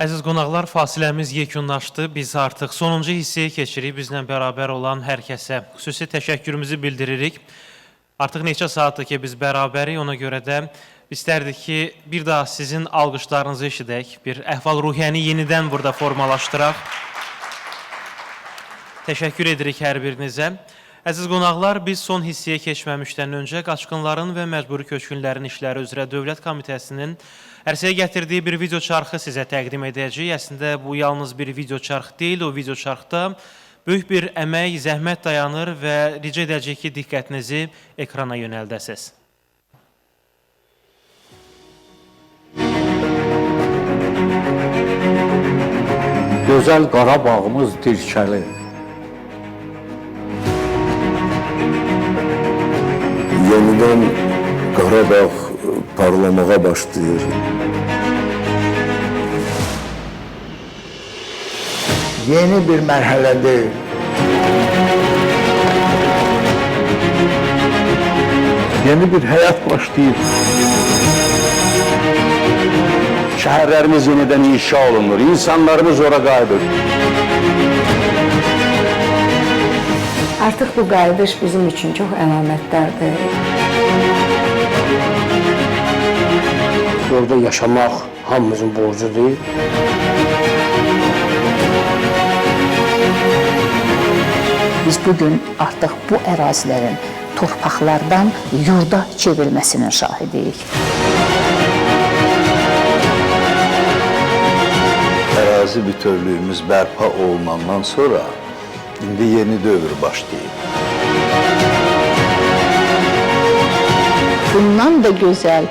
Əziz qonaqlar, fasiləmiz yekunlaşdı. Biz artıq sonuncu hissəyə keçirik. Bizlə bərabər olan hər kəsə xüsusi təşəkkürümüzü bildiririk. Artıq neçə saatdır ki, biz bərabərik. Ona görə də istərdik ki, bir daha sizin alqışlarınızı eşidək. Bir əhval-ruhiyyəni yenidən burada formalaşdıraq. Təşəkkür edirik hər birinizə. Əziz qonaqlar, biz son hissəyə keçməmişdən öncə qaçqınların və məcburi köçkünlərin işləri üzrə Dövlət Komitəsinin ərsəyə gətirdiyi bir video çarxı sizə təqdim edəcəyik. Əslində, bu yalnız bir video çarx deyil, o video çarxda böyük bir əmək, zəhmət dayanır və rica edəcək ki, diqqətinizi ekrana yönəldəsiniz. Gözəl Qarabağımız dirçəlir. Yenidən Qarabağ parlamağa başlayır. Yeni bir mərhələdir. Yeni bir həyat başlayır. Şəhərlərimiz yenidən inşa olunur, insanlarımız ora qayıdır. Artıq bu qayıdış bizim üçün çox əlamətlərdir. Orada yaşamaq hamımızın borcudur. Biz bugün artıq bu ərazilərin torpaqlardan yurda çevrilməsinin şahidiyik. Ərazi bütövlüyümüz bərpa olunandan sonra indi yeni dövr başlayıb. Bundan da gözəl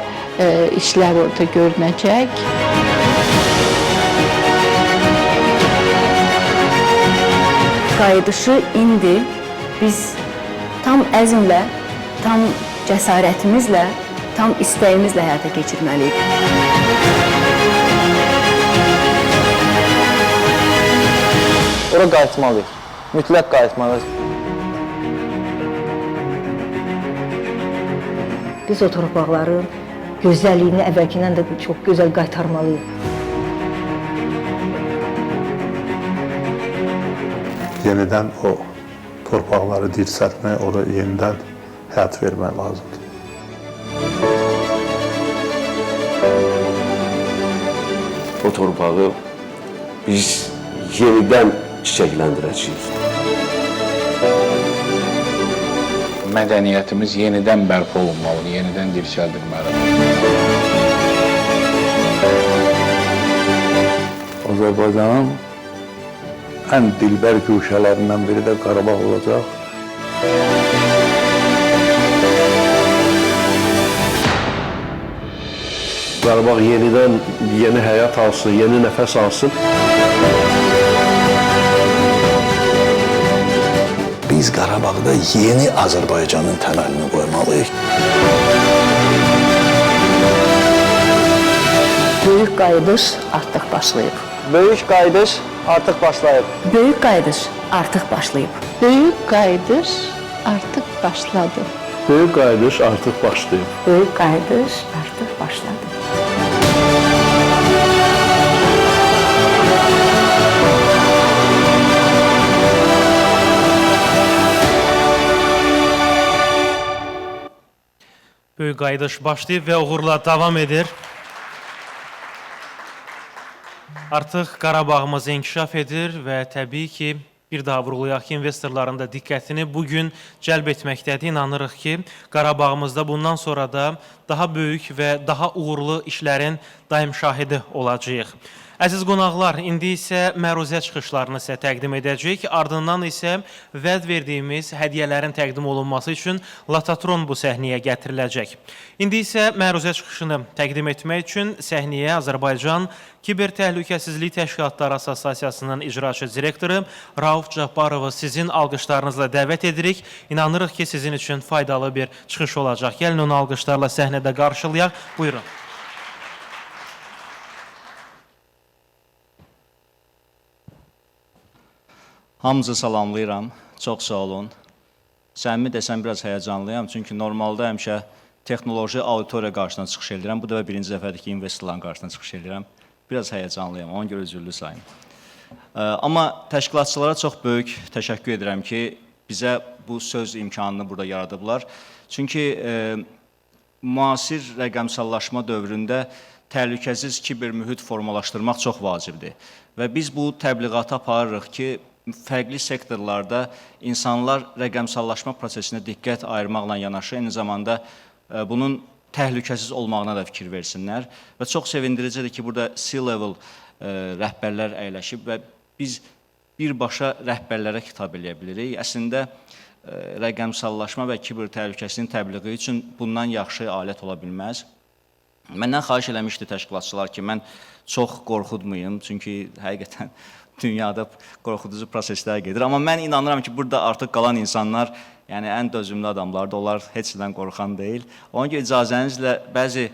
işlər orada görünəcək. Qayıdışı indi biz tam əzmlə, tam cəsarətimizlə, tam istəyimizlə həyata keçirməliyik. Ora qayıtmalıyıq. Mütləq qayıtmalıyıq. Biz o torpaqların gözəlliyini əvvəlkindən də çox gözəl qaytarmalıyıq. Yenidən o torpaqları dirçəltmək, oraya yenidən həyat vermək lazımdır. O torpağı biz yenidən çiçəkləndirəcəyik. Mədəniyyətimiz yenidən bərpa olunmalıdır, yenidən dirçəldilməlidir. Azərbaycanın ən dilbər güşələrindən biri də Qarabağ olacaq. Qarabağ yenidən yeni həyat alsın, yeni nəfəs alsın. Biz Qarabağda yeni Azərbaycanın təməlini qoymalıyıq. Böyük qayıdış artıq başlayıb. Böyük qayıdış artıq başlayıb. Böyük qayıdış artıq başlayıb. Böyük qayıdış artıq başladı. Böyük qayıdış artıq başlayıb. Böyük qayıdış artıq başladı. Böyük qayıdış başlayıb və uğurla davam edir. Artıq Qarabağımız inkişaf edir və təbii ki, bir daha vurğulayaq ki, investorların da diqqətini bugün cəlb etməkdədir. İnanırıq ki, Qarabağımızda bundan sonra da daha böyük və daha uğurlu işlərin daim şahidi olacağıq. Əziz qonaqlar, indi isə məruzə çıxışlarını sizə təqdim edəcəyik. Ardından isə vəd verdiyimiz hədiyyələrin təqdim olunması üçün Latatron bu səhnəyə gətiriləcək. İndi isə məruzə çıxışını təqdim etmək üçün səhnəyə Azərbaycan Kiber Təhlükəsizlik Təşkilatları Assosiasiyasının icraçı direktoru Rauf Cabbarovu sizin alqışlarınızla dəvət edirik. İnanırıq ki, sizin üçün faydalı bir çıxış olacaq. Gəlin onu alqışlarla səhnədə qarşılayaq. Buyurun. Hamınızı salamlayıram, çox sağ olun. Səmimi desəm, biraz həyəcanlıyam, çünki normalda həmişə texnoloji auditoriya qarşısına çıxış edirəm. Bu da birinci dəfədir ki, investorların qarşısına çıxış edirəm. biraz həyəcanlıyam, ona görə üzürlü sayın. Amma təşkilatçılara çox böyük təşəkkür edirəm ki, bizə bu söz imkanını burada yaradıblar. Çünki müasir rəqəmsallaşma dövründə təhlükəsiz kiber mühit formalaşdırmaq çox vacibdir. Və biz bu təbliğatı aparırıq ki, fərqli sektorlarda insanlar rəqəmsallaşma prosesinə diqqət ayırmaqla yanaşı, eyni zamanda bunun təhlükəsiz olmağına da fikir versinlər. Və çox sevindiricidir ki, burada C-level rəhbərlər əyləşib və biz birbaşa rəhbərlərə xitab edə bilirik. Əslində, rəqəmsallaşma və kiber təhlükəsizliyin təbliği üçün bundan yaxşı alət ola bilməz. Məndən xahiş eləmişdi təşkilatçılar ki, mən çox qorxudmayım, çünki həqiqətən dünyada qorxuducu proseslər gedir. Amma mən inanıram ki, burada artıq qalan insanlar, yəni ən dözümlü adamlardır, onlar heç nədən qorxan deyil. Ona görə icazənizlə bəzi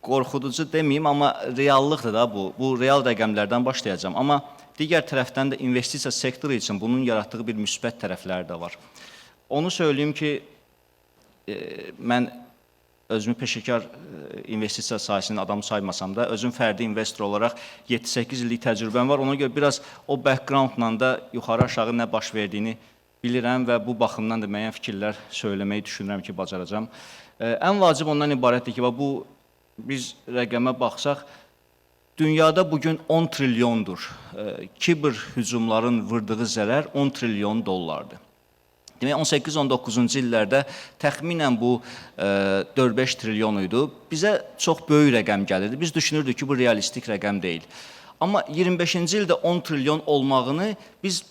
qorxuducu deməyim, amma reallıqdır da bu. Bu real rəqəmlərdən başlayacağım. Amma digər tərəfdən də investisiya sektoru üçün bunun yaratdığı bir müsbət tərəfləri də var. Onu söyləyim ki, mən özümü peşəkar investisiya sahəsinin adamı saymasam da, özüm fərdi investor olaraq 7-8 illik təcrübəm var. Ona görə biraz o backgroundla da yuxarı-aşağı nə baş verdiyini bilirəm və bu baxımdan da müəyyən fikirlər söyləməyi düşünürəm ki, bacaracağam. Ən vacib ondan ibarətdir ki, biz rəqəmə baxsaq, dünyada bugün 10 trilyondur. Kiber hücumların vurduğu zərər 10 trilyon dollardır. Demək, 18-19-cu illərdə təxminən bu 4-5 trilyon idi. Bizə çox böyük rəqəm gəlirdi. Biz düşünürdük ki, bu realistik rəqəm deyil. Amma 25-ci ildə 10 trilyon olmağını biz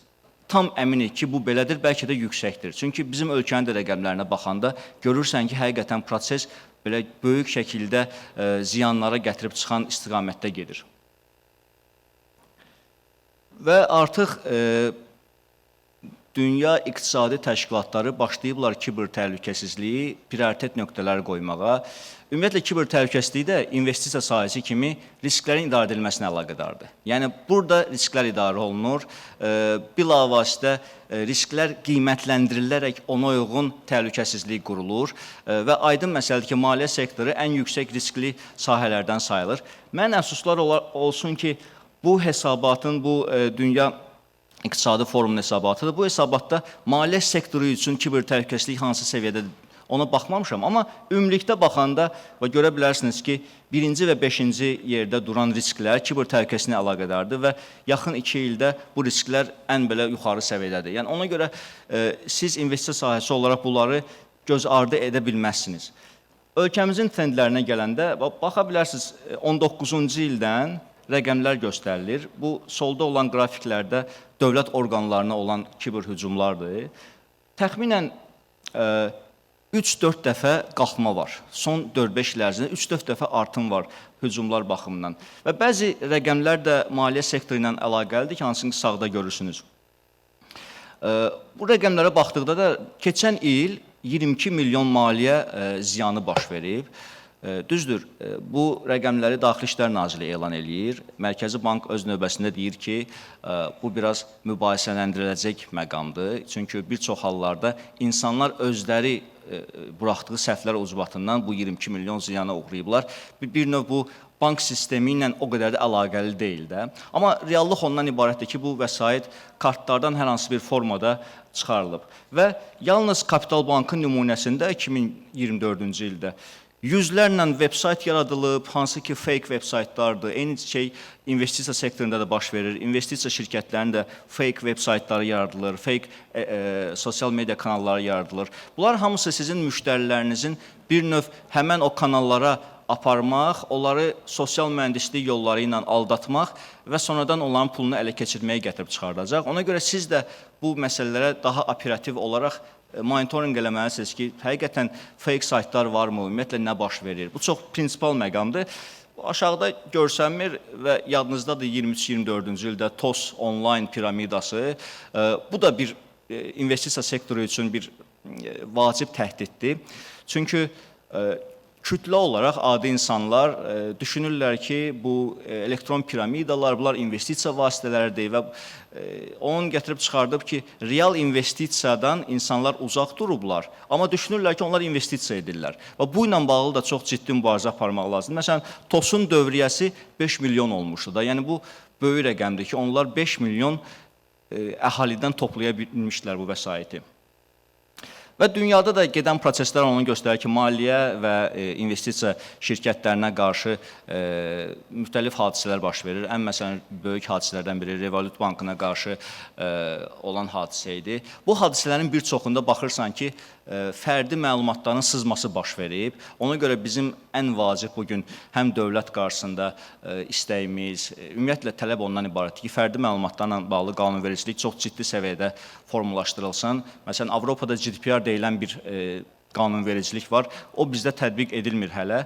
tam əminik ki, bu belədir, bəlkə də yüksəkdir. Çünki bizim ölkənin də rəqəmlərinə baxanda görürsən ki, həqiqətən proses belə böyük şəkildə ziyanlara gətirib çıxan istiqamətdə gedir. Və artıq dünya iqtisadi təşkilatları başlayıblar kiber təhlükəsizliyi prioritet nöqtələri qoymağa. Ümumiyyətlə, kiber təhlükəsizliyi də investisiya sahəsi kimi risklərin idarə edilməsinə əlaqədardır. Yəni, burada risklər idarə olunur, bilavasitə risklər qiymətləndirilərək ona uyğun təhlükəsizlik qurulur və aydın məsələdir ki, maliyyə sektoru ən yüksək riskli sahələrdən sayılır. Mən əfsuslar olsun ki, bu hesabatın, bu dünya İqtisadi forumun hesabatıdır. Bu hesabatda maliyyə sektoru üçün kiber təhlükəsizlik hansı səviyyədədir, ona baxmamışam. Amma ümumilikdə baxanda və görə bilərsiniz ki, 1-ci və 5-ci yerdə duran risklər kiber təhlükəsizliyə əlaqədardır və yaxın 2 ildə bu risklər ən belə yuxarı səviyyədədir. Yəni, ona görə siz investisiya sahəsi olaraq bunları göz ardı edə bilməzsiniz. Ölkəmizin trendlərinə gələndə, baxa bilərsiniz, 19-cu ildən rəqəmlər göstərilir. Bu, solda olan qrafiklərdə dövlət orqanlarına olan kiber hücumlardır. Təxminən 3-4 dəfə qalxma var. Son 4-5 il ərzində 3-4 dəfə artım var hücumlar baxımından. Və bəzi rəqəmlər də maliyyə sektoru ilə əlaqəlidir ki, hansını sağda görürsünüz. Bu rəqəmlərə baxdıqda da keçən il 22 milyon maliyyə ziyanı baş verib. Düzdür, bu rəqəmləri Daxili İşlər Nazirliyi elan eləyir. Mərkəzi Bank öz növbəsində deyir ki, bu biraz mübahisələndiriləcək məqamdır. Çünki bir çox hallarda insanlar özləri buraxdığı səhvlər ucbatından bu 22 milyon ziyana uğrayıblar. Bir növ bu bank sistemi ilə o qədər də əlaqəli deyil də. Amma reallıq ondan ibarətdir ki, bu vəsait kartlardan hər hansı bir formada çıxarılıb. Və yalnız Kapital Bankın nümunəsində 2024-cü ildə yüzlərlə veb-sayt yaradılıb, hansı ki, fake veb-saytlardır. Eyni şey investisiya sektorunda da baş verir. İnvestisiya şirkətlərinin də fake veb-saytları yaradılır, fake sosial media kanalları yaradılır. Bunlar hamısı sizin müştərilərinizin bir növ həmən o kanallara aparmaq, onları sosial mühəndislik yolları ilə aldatmaq və sonradan onların pulunu ələ keçirməyə gətirib çıxardacaq. Ona görə siz də bu məsələlərə daha operativ olaraq monitoring eləməlisiniz ki, həqiqətən fake saytlar varmı, ümumiyyətlə nə baş verir? Bu çox prinsipal məqamdır. Aşağıda görsənmir və yadınızdadır 23-24-cü ildə TOS online piramidası. Bu da bir investisiya sektoru üçün bir vacib təhdiddir. Çünki kütlə olaraq adi insanlar düşünürlər ki, bu elektron piramidalar, bunlar investisiya vasitələridir və onun gətirib çıxardıb ki, real investisiyadan insanlar uzaq durublar, amma düşünürlər ki, onlar investisiya edirlər. Və bu ilə bağlı da çox ciddi mübarizə aparmaq lazımdır. Məsələn, TOS-un dövriyyəsi 5 milyon olmuşdu da, yəni bu böyük rəqəmdir ki, onlar 5 milyon əhalidən toplaya bilmişlər bu vəsaiti. Və dünyada da gedən proseslər onu göstərir ki, maliyyə və investisiya şirkətlərinə qarşı müxtəlif hadisələr baş verir. Ən məsələn, böyük hadisələrdən biri Revolut Bankına qarşı olan hadisə idi. Bu hadisələrin bir çoxunda baxırsan ki, fərdi məlumatların sızması baş verib. Ona görə bizim ən vacib bugün həm dövlət qarşısında istəyimiz, ümumiyyətlə tələb ondan ibarətdir ki, fərdi məlumatlarla bağlı qanunvericilik çox ciddi səviyyədə formalaşdırılsın. Məsələn, Avropada GDPR deyilən bir qanunvericilik var. O bizdə tətbiq edilmir hələ.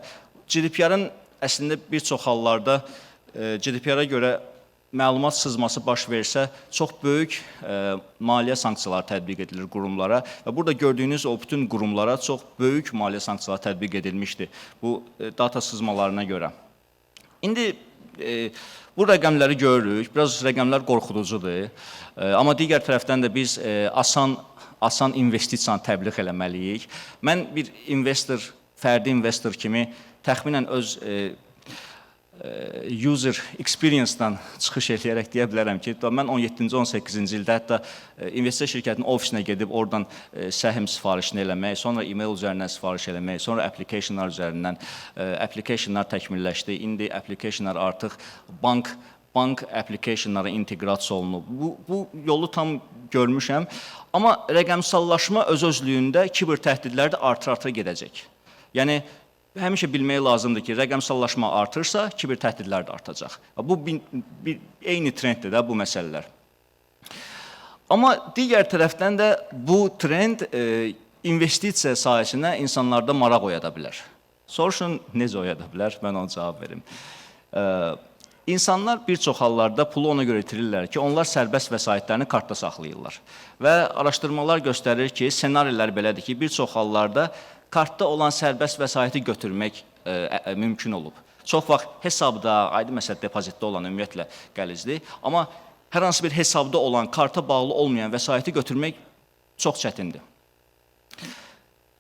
GDPR-ın əslində bir çox hallarda GDPR-a görə məlumat sızması baş versə, çox böyük maliyyə sanksiyaları tətbiq edilir qurumlara və burada gördüyünüz o bütün qurumlara çox böyük maliyyə sanksiyaları tətbiq edilmişdir bu data sızmalarına görə. İndi bu rəqəmləri görürük, biraz rəqəmlər qorxuducudur, amma digər tərəfdən də biz asan investisiyanı təbliğ eləməliyik. Mən bir investor, fərdi investor kimi təxminən öz user experience-dan çıxış edərək deyə bilərəm ki, mən 17-ci, 18-ci ildə hətta investisiya şirkətinin ofisinə gedib oradan səhm sifarişini eləmək, sonra e-mail üzərindən sifariş eləmək, sonra applicationlar üzərindən applicationlar təkmilləşdi. İndi applicationlar artıq bank applicationlara inteqrasiya olunub. Bu yolu tam görmüşəm, amma rəqəmsallaşma öz-özlüyündə kiber təhdidlər də artır gedəcək. Yəni, həmişə bilmək lazımdır ki, rəqəmsallaşma artırsa, kiber təhdidlər də artacaq. Bu eyni trenddir də bu məsələlər. Amma digər tərəfdən də bu trend investisiya sahəsinə insanlarda maraq oyada bilər. Soruşun, necə oyada bilər? Mən ona cavab verim. İnsanlar bir çox hallarda pulu ona görə itirirlər ki, onlar sərbəst vəsaitlərini kartda saxlayırlar. Və araşdırmalar göstərir ki, senarilər belədir ki, bir çox hallarda kartda olan sərbəst vəsaiti götürmək mümkün olub. Çox vaxt hesabda, aydın məsələ depozitdə olan ümumiyyətlə qəlizdir, amma hər hansı bir hesabda olan, karta bağlı olmayan vəsaiti götürmək çox çətindir.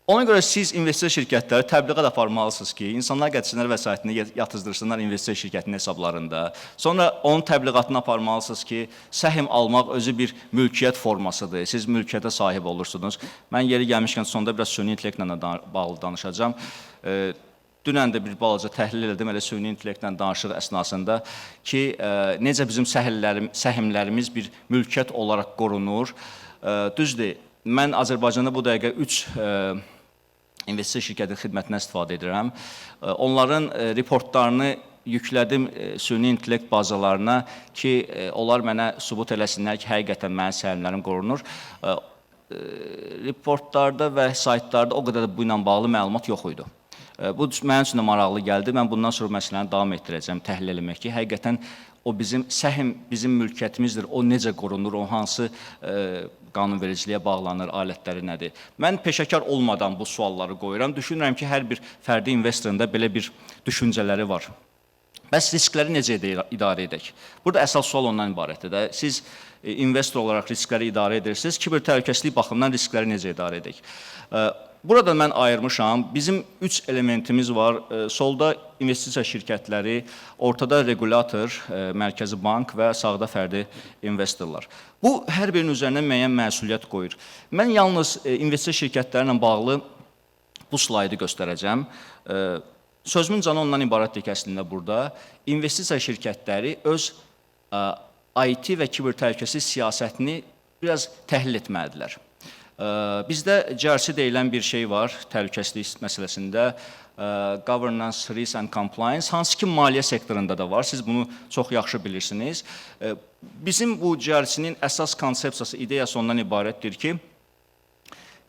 Ona görə siz investisiya şirkətləri təbliğat aparmalısınız ki, insanlar gətirsinlər vəsaitini yatızdırsınlar investisiya şirkətinin hesablarında. Sonra onun təbliğatını aparmalısınız ki, səhm almaq özü bir mülkiyyət formasıdır. Siz mülkiyyətə sahib olursunuz. Mən yeri gəlmişkən sonda biraz süni intellektlə bağlı danışacağım. Dünən də bir balaca təhlil elədim, elə süni intellektlə danışıq əsnasında ki, necə bizim səhmlərimiz bir mülkiyyət olaraq qorunur. Düzdür, mən Azərbaycanda bu dəqiqə 3 investisiya şirkətinin xidmətindən istifadə edirəm. Onların reportlarını yüklədim süni intellekt bazalarına ki, onlar mənə sübut eləsinlər ki, həqiqətən mənim səhmlərim qorunur. Reportlarda və saytlarda o qədər də bu ilə bağlı məlumat yox idi. Bu mənim üçün də maraqlı gəldi. Mən bundan sonra məsələni davam etdirəcəm, təhlil eləmək ki, həqiqətən o səhm bizim mülkiyyətimizdir, o necə qorunur, o hansı qanunvericiliyə bağlanır, alətləri nədir? Mən peşəkar olmadan bu sualları qoyuram. Düşünürəm ki, hər bir fərdi investorun da belə bir düşüncələri var. Bəs riskləri necə idarə edək? Burada əsas sual ondan ibarətdir də. Siz investor olaraq riskləri idarə edirsiniz, kiber təhlükəsizlik baxımından riskləri necə idarə edək? Burada mən ayırmışam. Bizim 3 elementimiz var. Solda investisiya şirkətləri, ortada regulator, mərkəzi bank və sağda fərdi investorlar. Bu, hər birinin üzərinə müəyyən məsuliyyət qoyur. Mən yalnız investisiya şirkətlərlə bağlı bu slaydı göstərəcəm. Sözümün canı ondan ibarətdir ki, əslində burada investisiya şirkətləri öz IT və kiber təhlükəsizlik siyasətini biraz təhlil etməlidirlər. Bizdə GRC deyilən bir şey var təhlükəsizlik məsələsində, Governance, Risk and Compliance, hansı ki maliyyə sektorunda da var, siz bunu çox yaxşı bilirsiniz. Bizim bu GRC-nin əsas konsepsiyası, ideyası ondan ibarətdir ki,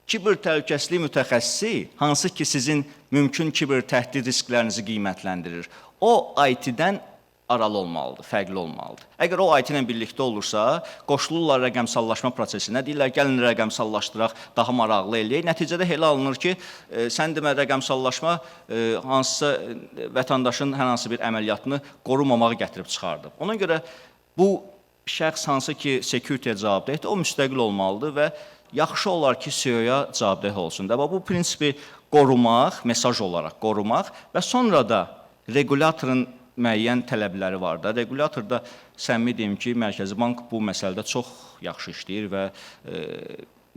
kiber təhlükəsizlik mütəxəssisi, hansı ki sizin mümkün kiber təhdid risklərinizi qiymətləndirir, o IT-dən aralı olmalıdır, fərqli olmalıdır. Əgər o IT ilə birlikdə olursa, qoşulurlar rəqəmsallaşma prosesinə, deyirlər gəlin rəqəmsallaşdıraq, daha maraqlı eləyək. Nəticədə elə alınır ki, sən demə rəqəmsallaşma hansısa vətəndaşın hər hansı bir əməliyyatını qorumamağı gətirib çıxardı. Ona görə bu şəxs hansı ki, security-yə cavabdehdir, o müstəqil olmalıdır və yaxşı olar ki, CEO-ya cavabdeh olsun. Bu prinsipi qorumaq, mesaj olaraq qorumaq və sonra da regulatorun müəyyən tələbləri var da. Regulatorda səmimi deyim ki, Mərkəzi Bank bu məsələdə çox yaxşı işləyir və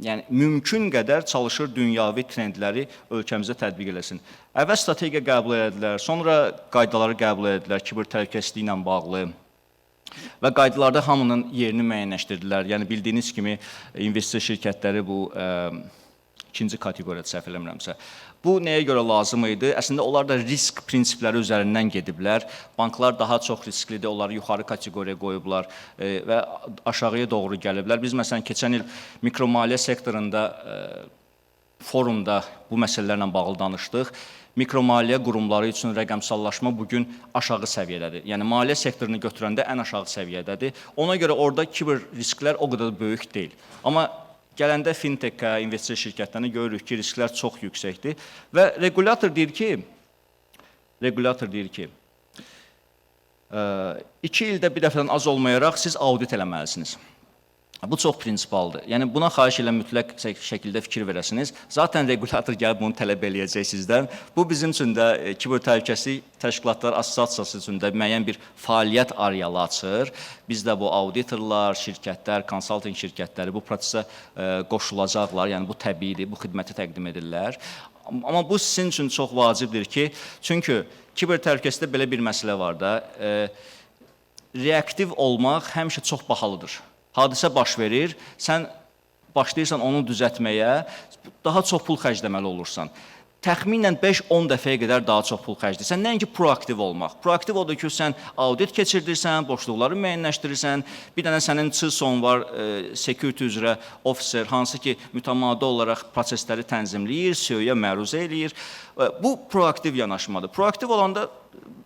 yəni mümkün qədər çalışır dünyavi trendləri ölkəmizdə tətbiq eləsin. Əvvəl strategiya qəbul etdilər, sonra qaydaları qəbul etdilər kiber təhlükəsizliyi ilə bağlı. Və qaydalarda hamının yerini müəyyənləşdirdilər. Yəni bildiyiniz kimi investisiya şirkətləri bu ikinci kateqoriyada səhv eləmirəmsə. Bu nəyə görə lazım idi? Əslində onlar da risk prinsipləri üzərindən gediblər. Banklar daha çox risklidir, onları yuxarı kateqoriyaya qoyublar və aşağıya doğru gəliblər. Biz məsələn keçən il mikromaliyyə sektorunda forumda bu məsələlərlə bağlı danışdıq. Mikromaliyyə qurumları üçün rəqəmsallaşma bugün aşağı səviyyədədir. Yəni maliyyə sektorunu götürəndə ən aşağı səviyyədədir. Ona görə orada kiber risklər o qədər böyük deyil. Amma gələndə fintech-ə, investisiya şirkətlərinə görürük ki, risklər çox yüksəkdir və regulator deyir ki, 2 ildə bir dəfədən az olmayaraq siz audit eləməlisiniz. Bu çox prinsipaldır. Yəni buna xahiş ilə mütləq şəkildə fikir verəsiniz. Zaten regulator gəlib bunu tələb eləyəcək sizdən. Bu bizim üçün də Kiber Təhlükəsizlik Təşkilatları Assosiasiyası üçün də müəyyən bir fəaliyyət arealı açır. Biz də bu auditorlar, şirkətlər, konsalting şirkətləri bu prosesə qoşulacaqlar. Yəni bu təbiidir, bu xidməti təqdim edirlər. Amma bu sizin üçün çox vacibdir ki, çünki kiber təhlükəsizlikdə belə bir məsələ var da, reaktiv olmaq həmişə çox bahalıdır. Hadisə baş verir, sən başlayırsan onu düzəltməyə, daha çox pul xərcləməli olursan. Təxminən 5-10 dəfəyə qədər daha çox pul xərcləyirsən. Nəinki proaktiv olmaq. Proaktiv odur ki, sən audit keçirdirsən, boşluqları müəyyənləşdirirsən, bir dənə sənin CISO-un var, security üzrə officer, hansı ki, mütəmadi olaraq prosesləri tənzimləyir, CEO-ya məruzə eləyir. Bu proaktiv yanaşmadır. Proaktiv olanda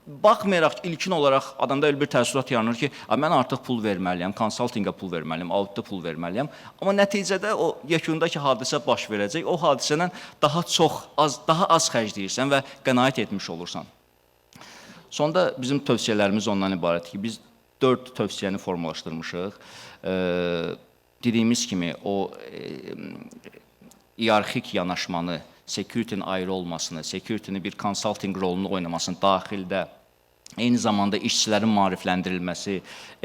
baxmayaraq ilkin olaraq adamda elə bir təəssürat yaranır ki, mən artıq pul verməliyəm, konsaltinqə pul verməliyəm, auditə pul verməliyəm. Amma nəticədə o yekundakı hadisə baş verəcək. O hadisədən daha az xərcləyirsən və qənaət etmiş olursan. Sonda bizim tövsiyələrimiz ondan ibarətdir ki, biz 4 tövsiyəni formalaşdırmışıq. Dediyimiz kimi o iyarxik yanaşmanı, security-nin ayrı olmasını, security-nin bir consulting rolunu oynamasını daxildə, eyni zamanda işçilərin maarifləndirilməsi,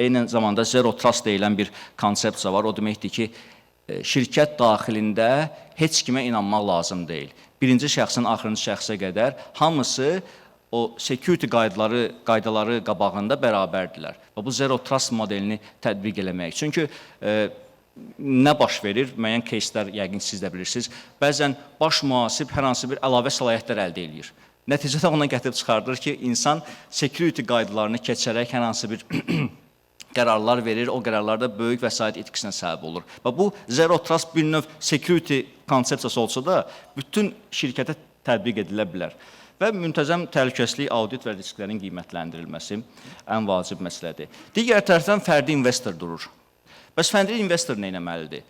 eyni zamanda zero trust deyilən bir konsepsiya var. O deməkdir ki, şirkət daxilində heç kimə inanmaq lazım deyil. Birinci şəxsin axırıncı şəxsə qədər hamısı o security qaydaları qabağında bərabərdirlər. Və bu zero trust modelini tətbiq eləmək. Çünki nə baş verir? Müəyyən кейslər yəqin siz də bilirsiniz. Bəzən baş mühasib hər hansı bir əlavə səlahiyyətlər əldə edir. Nəticədə ona gətirib çıxardır ki, insan security qaydalarını keçərək hər hansı bir qərarlar verir, o qərarlarda böyük vəsait itkisinə səbəb olur. Və bu zero trust bir növ security konsepsiyası olsa da bütün şirkətə tətbiq edilə bilər. Və müntəzəm təhlükəsizlik, audit və risklərin qiymətləndirilməsi ən vacib məsələdir. Digər tərəfdən fərdi investor durur. Bəs fərdi investor nə etməlidir?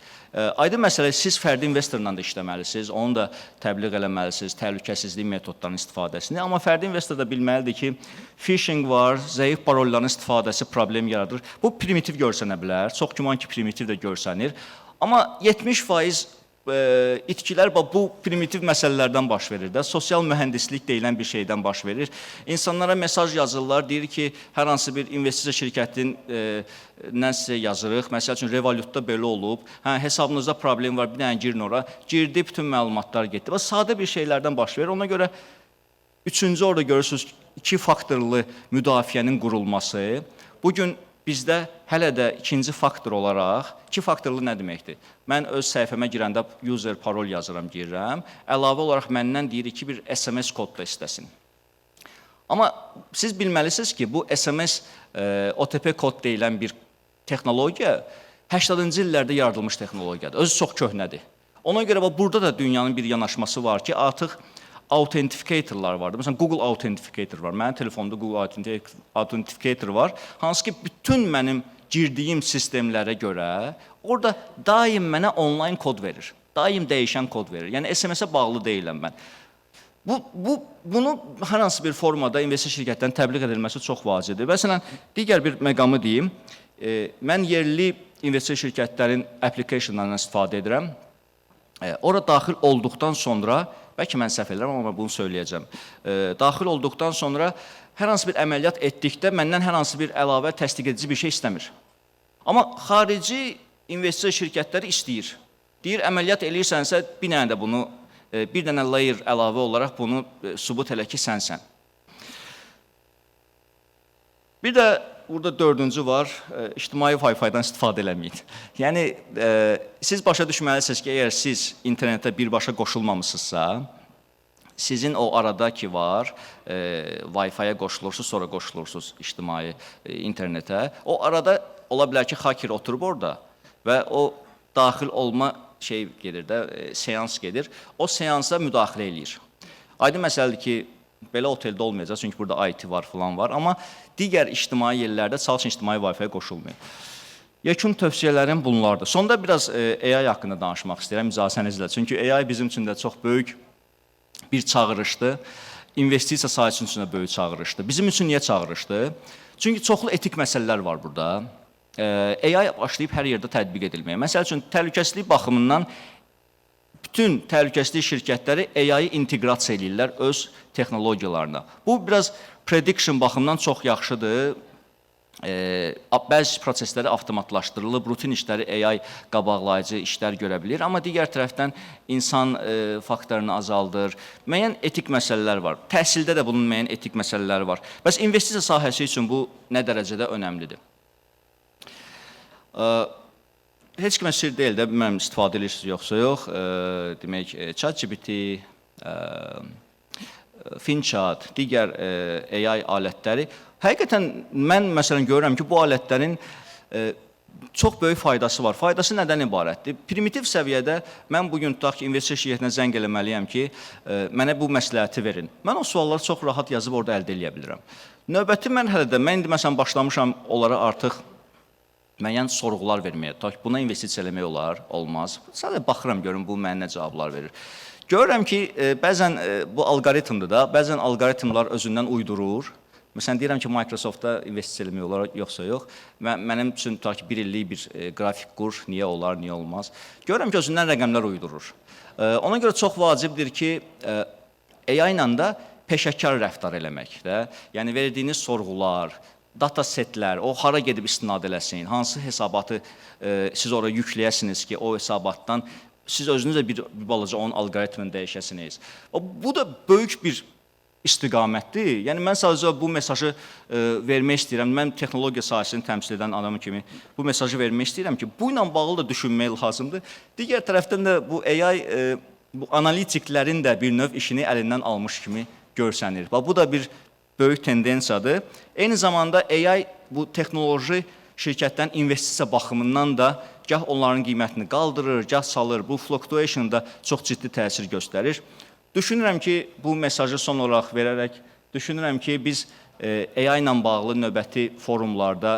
Aydın məsələ, siz fərdi investorla da işləməlisiniz, onu da təbliğ eləməlisiniz, təhlükəsizlik metodlarının istifadəsini. Amma fərdi investor da bilməlidir ki, phishing var, zəif parolların istifadəsi problem yaradır. Bu primitiv görsənə bilər, çox güman ki, primitiv də görsənir. Amma 70% itkilər bu primitiv məsələlərdən baş verir də, sosial mühəndislik deyilən bir şeydən baş verir. İnsanlara mesaj yazırlar, deyir ki, hər hansı bir investisiya şirkətindən sizə yazırıq, məsəl üçün Revolutda belə olub, hesabınızda problem var, bir dənə girin ora, girdi, bütün məlumatlar getdi. Sadə bir şeylərdən baş verir, ona görə üçüncü orada görürsünüz, 2 faktorlu müdafiənin qurulması. Bugün bizdə hələ də ikinci faktor olaraq, 2 faktorlu nə deməkdir? Mən öz səhifəmə girəndə user parol yazıram, girirəm. Əlavə olaraq məndən deyir ki, bir SMS kod da istəsin. Amma siz bilməlisiniz ki, bu SMS OTP kod deyilən bir texnologiya 80-cı illərdə yaradılmış texnologiyadır. Özü çox köhnədir. Ona görə burada da dünyanın bir yanaşması var ki, artıq Authenticatorlar vardı. Məsələn, Google Authenticator var. Mənim telefonumda Google Authenticator var. Hansı ki, bütün mənim girdiyim sistemlərə görə orada daim mənə online kod verir. Daim dəyişən kod verir. Yəni, SMS-ə bağlı deyiləm mən. Bunu hər hansı bir formada investisiya şirkətlərin təbliğ edilməsi çox vacibdir. Məsələn, digər bir məqamı deyim. Mən yerli investisiya şirkətlərin applicationlarından istifadə edirəm. Ora daxil olduqdan sonra, bəlkə mən səhv edirəm, amma bunu söyləyəcəm. Daxil olduqdan sonra hər hansı bir əməliyyat etdikdə məndən hər hansı bir əlavə təsdiq edici bir şey istəmir. Amma xarici investisiya şirkətləri istəyir. Deyir, əməliyyat eləyirsənsə, bir dənə layer əlavə olaraq bunu sübut elə ki, sənsən. Bir də burada dördüncü var, ictimai Wi-Fi-dan istifadə eləməyin. Yəni, siz başa düşməlisiniz ki, əgər siz internetə birbaşa qoşulmamışsınızsa, sizin o arada ki var, Wi-Fi-yə qoşulursunuz, sonra qoşulursunuz ictimai internetə. O arada ola bilər ki, hacker oturub orada və o daxil olma gedir də, seans gedir. O seansa müdaxilə eləyir. Aydın məsələdir ki, belə oteldə olmayacaq, çünki burada IT var, falan var. Amma digər ictimai yerlərdə çalışın ictimai Wi-Fi-yə qoşulmayın. Yekun tövsiyələrim bunlardır. Sonda biraz AI haqqında danışmaq istəyirəm icazənizlə. Çünki AI bizim üçün də çox böyük bir çağırışdır. İnvestisiya sahəsi üçün də böyük çağırışdır. Bizim üçün niyə çağırışdır? Çünki çoxlu etik məsələlər var burada. AI başlayıb hər yerdə tətbiq edilməyə. Məsəl üçün, təhlükəsizlik baxımından bütün təhlükəsizlik şirkətləri AI-yı inteqrasiya edirlər öz texnologiyalarına. Bu, biraz prediction baxımından çox yaxşıdır. Bəzi prosesləri avtomatlaşdırılıb, rutin işləri AI qabaqlayıcı işlər görə bilir. Amma digər tərəfdən insan faktorunu azaldır. Müəyyən etik məsələlər var. Təhsildə də bunun müəyyən etik məsələləri var. Bəs investisiya sahəsi üçün bu nə dərəcədə önəmlidir? Heç kimə sir deyil də, bilməm istifadə edirsiniz yoxsa yox. Demək, ChatGPT, FinChat, digər AI alətləri. Həqiqətən, mən məsələn görürəm ki, bu alətlərin çox böyük faydası var. Faydası nədən ibarətdir? Primitiv səviyyədə mən bugün tutaq ki, investisiya şirkətinə zəng eləməliyəm ki, mənə bu məsləhəti verin. Mən o sualları çox rahat yazıb orada əldə edə bilirəm. Növbəti mərhələdə, mən indi məsələn başlamışam onlara artıq müəyyən sorğular verməyə. Buna investisiya eləmək olar, olmaz. Sadəcə baxıram, görüm bu mənə nə cavablar verir. Görürəm ki, bəzən bu alqoritmdir da, bəzən alqoritmlar özündən uydurur. Məsələn, deyirəm ki, Microsoft-da investisiya eləmək olar, yoxsa yox. Mənim üçün tutaq ki, bir illik bir qrafik qur, niyə olar, niyə olmaz. Görürəm ki, özündən rəqəmlər uydurur. Ona görə çox vacibdir ki, AI ilə də peşəkar rəftar eləmək. Yəni, verdiyiniz sorğular, datasetlər, o hara gedib istinad eləsin, hansı hesabatı siz oraya yükləyəsiniz ki, o hesabatdan siz özünüz də bir balaca onun algoritmini dəyişəsiniz. Bu da böyük bir istiqamətdir. Yəni, mən sadəcə bu mesajı vermək istəyirəm. Mən texnologiya sahəsini təmsil edən adamı kimi bu mesajı vermək istəyirəm ki, bu ilə bağlı da düşünmək lazımdır. Digər tərəfdən də bu AI, bu analitiklərin də bir növ işini əlindən almış kimi görsənir. Bu da bir böyük tendensiyadır. Eyni zamanda AI bu texnoloji şirkətlərin investisiya baxımından da gah onların qiymətini qaldırır, gah salır. Bu fluctuation da çox ciddi təsir göstərir. Düşünürəm ki, bu mesajı son olaraq verərək, düşünürəm ki, biz AI ilə bağlı növbəti forumlarda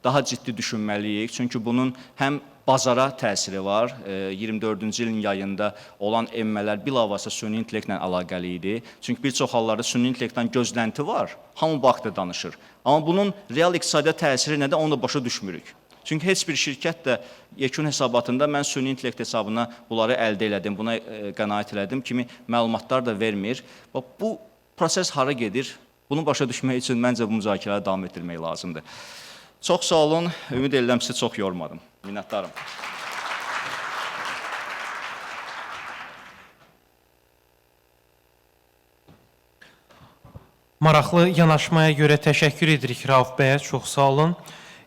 daha ciddi düşünməliyik. Çünki bunun həm bazara təsiri var. 24-cü ilin yayında olan enmələr bilavasitə süni intellektlə əlaqəli idi. Çünki bir çox hallarda süni intellektdən gözlənti var. Hamı bu haqda danışır. Amma bunun real iqtisadiyyat təsiri nədir, onu da başa düşmürük. Çünki heç bir şirkət də yekun hesabatında mən süni intellekt hesabına bunları əldə elədim, buna qənaət elədim kimi məlumatlar da vermir. Bu proses hara gedir? Bunu başa düşmək üçün məncə bu müzakirələri davam etdirmək lazımdır. Çox sağ olun, ümid edirəm sizi çox yormadım. Minnətdarım. Maraqlı yanaşmaya görə təşəkkür edirik Rauf bəyə, çox sağ olun.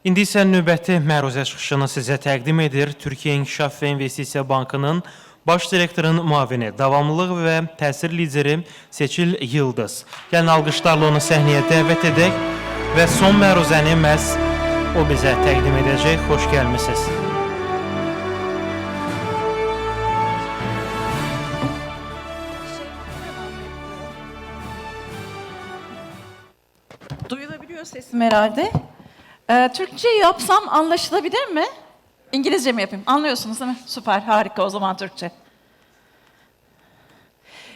İndi isə növbəti məruzə çıxışını sizə təqdim edir Türkiyə İnkişaf və İnvestisiya Bankının Baş direktorun müavini, davamlılıq və təsir lideri Seçil Yıldız. Gəlin alqışlarla onu səhnəyə dəvət edək və son məruzəni məhz o bizə təqdim edəcək. Xoş gəlmisiniz. ettim herhalde. Türkçe yapsam anlaşılabilir mi? İngilizce mi yapayım? Anlıyorsunuz değil mi? Süper, harika o zaman Türkçe.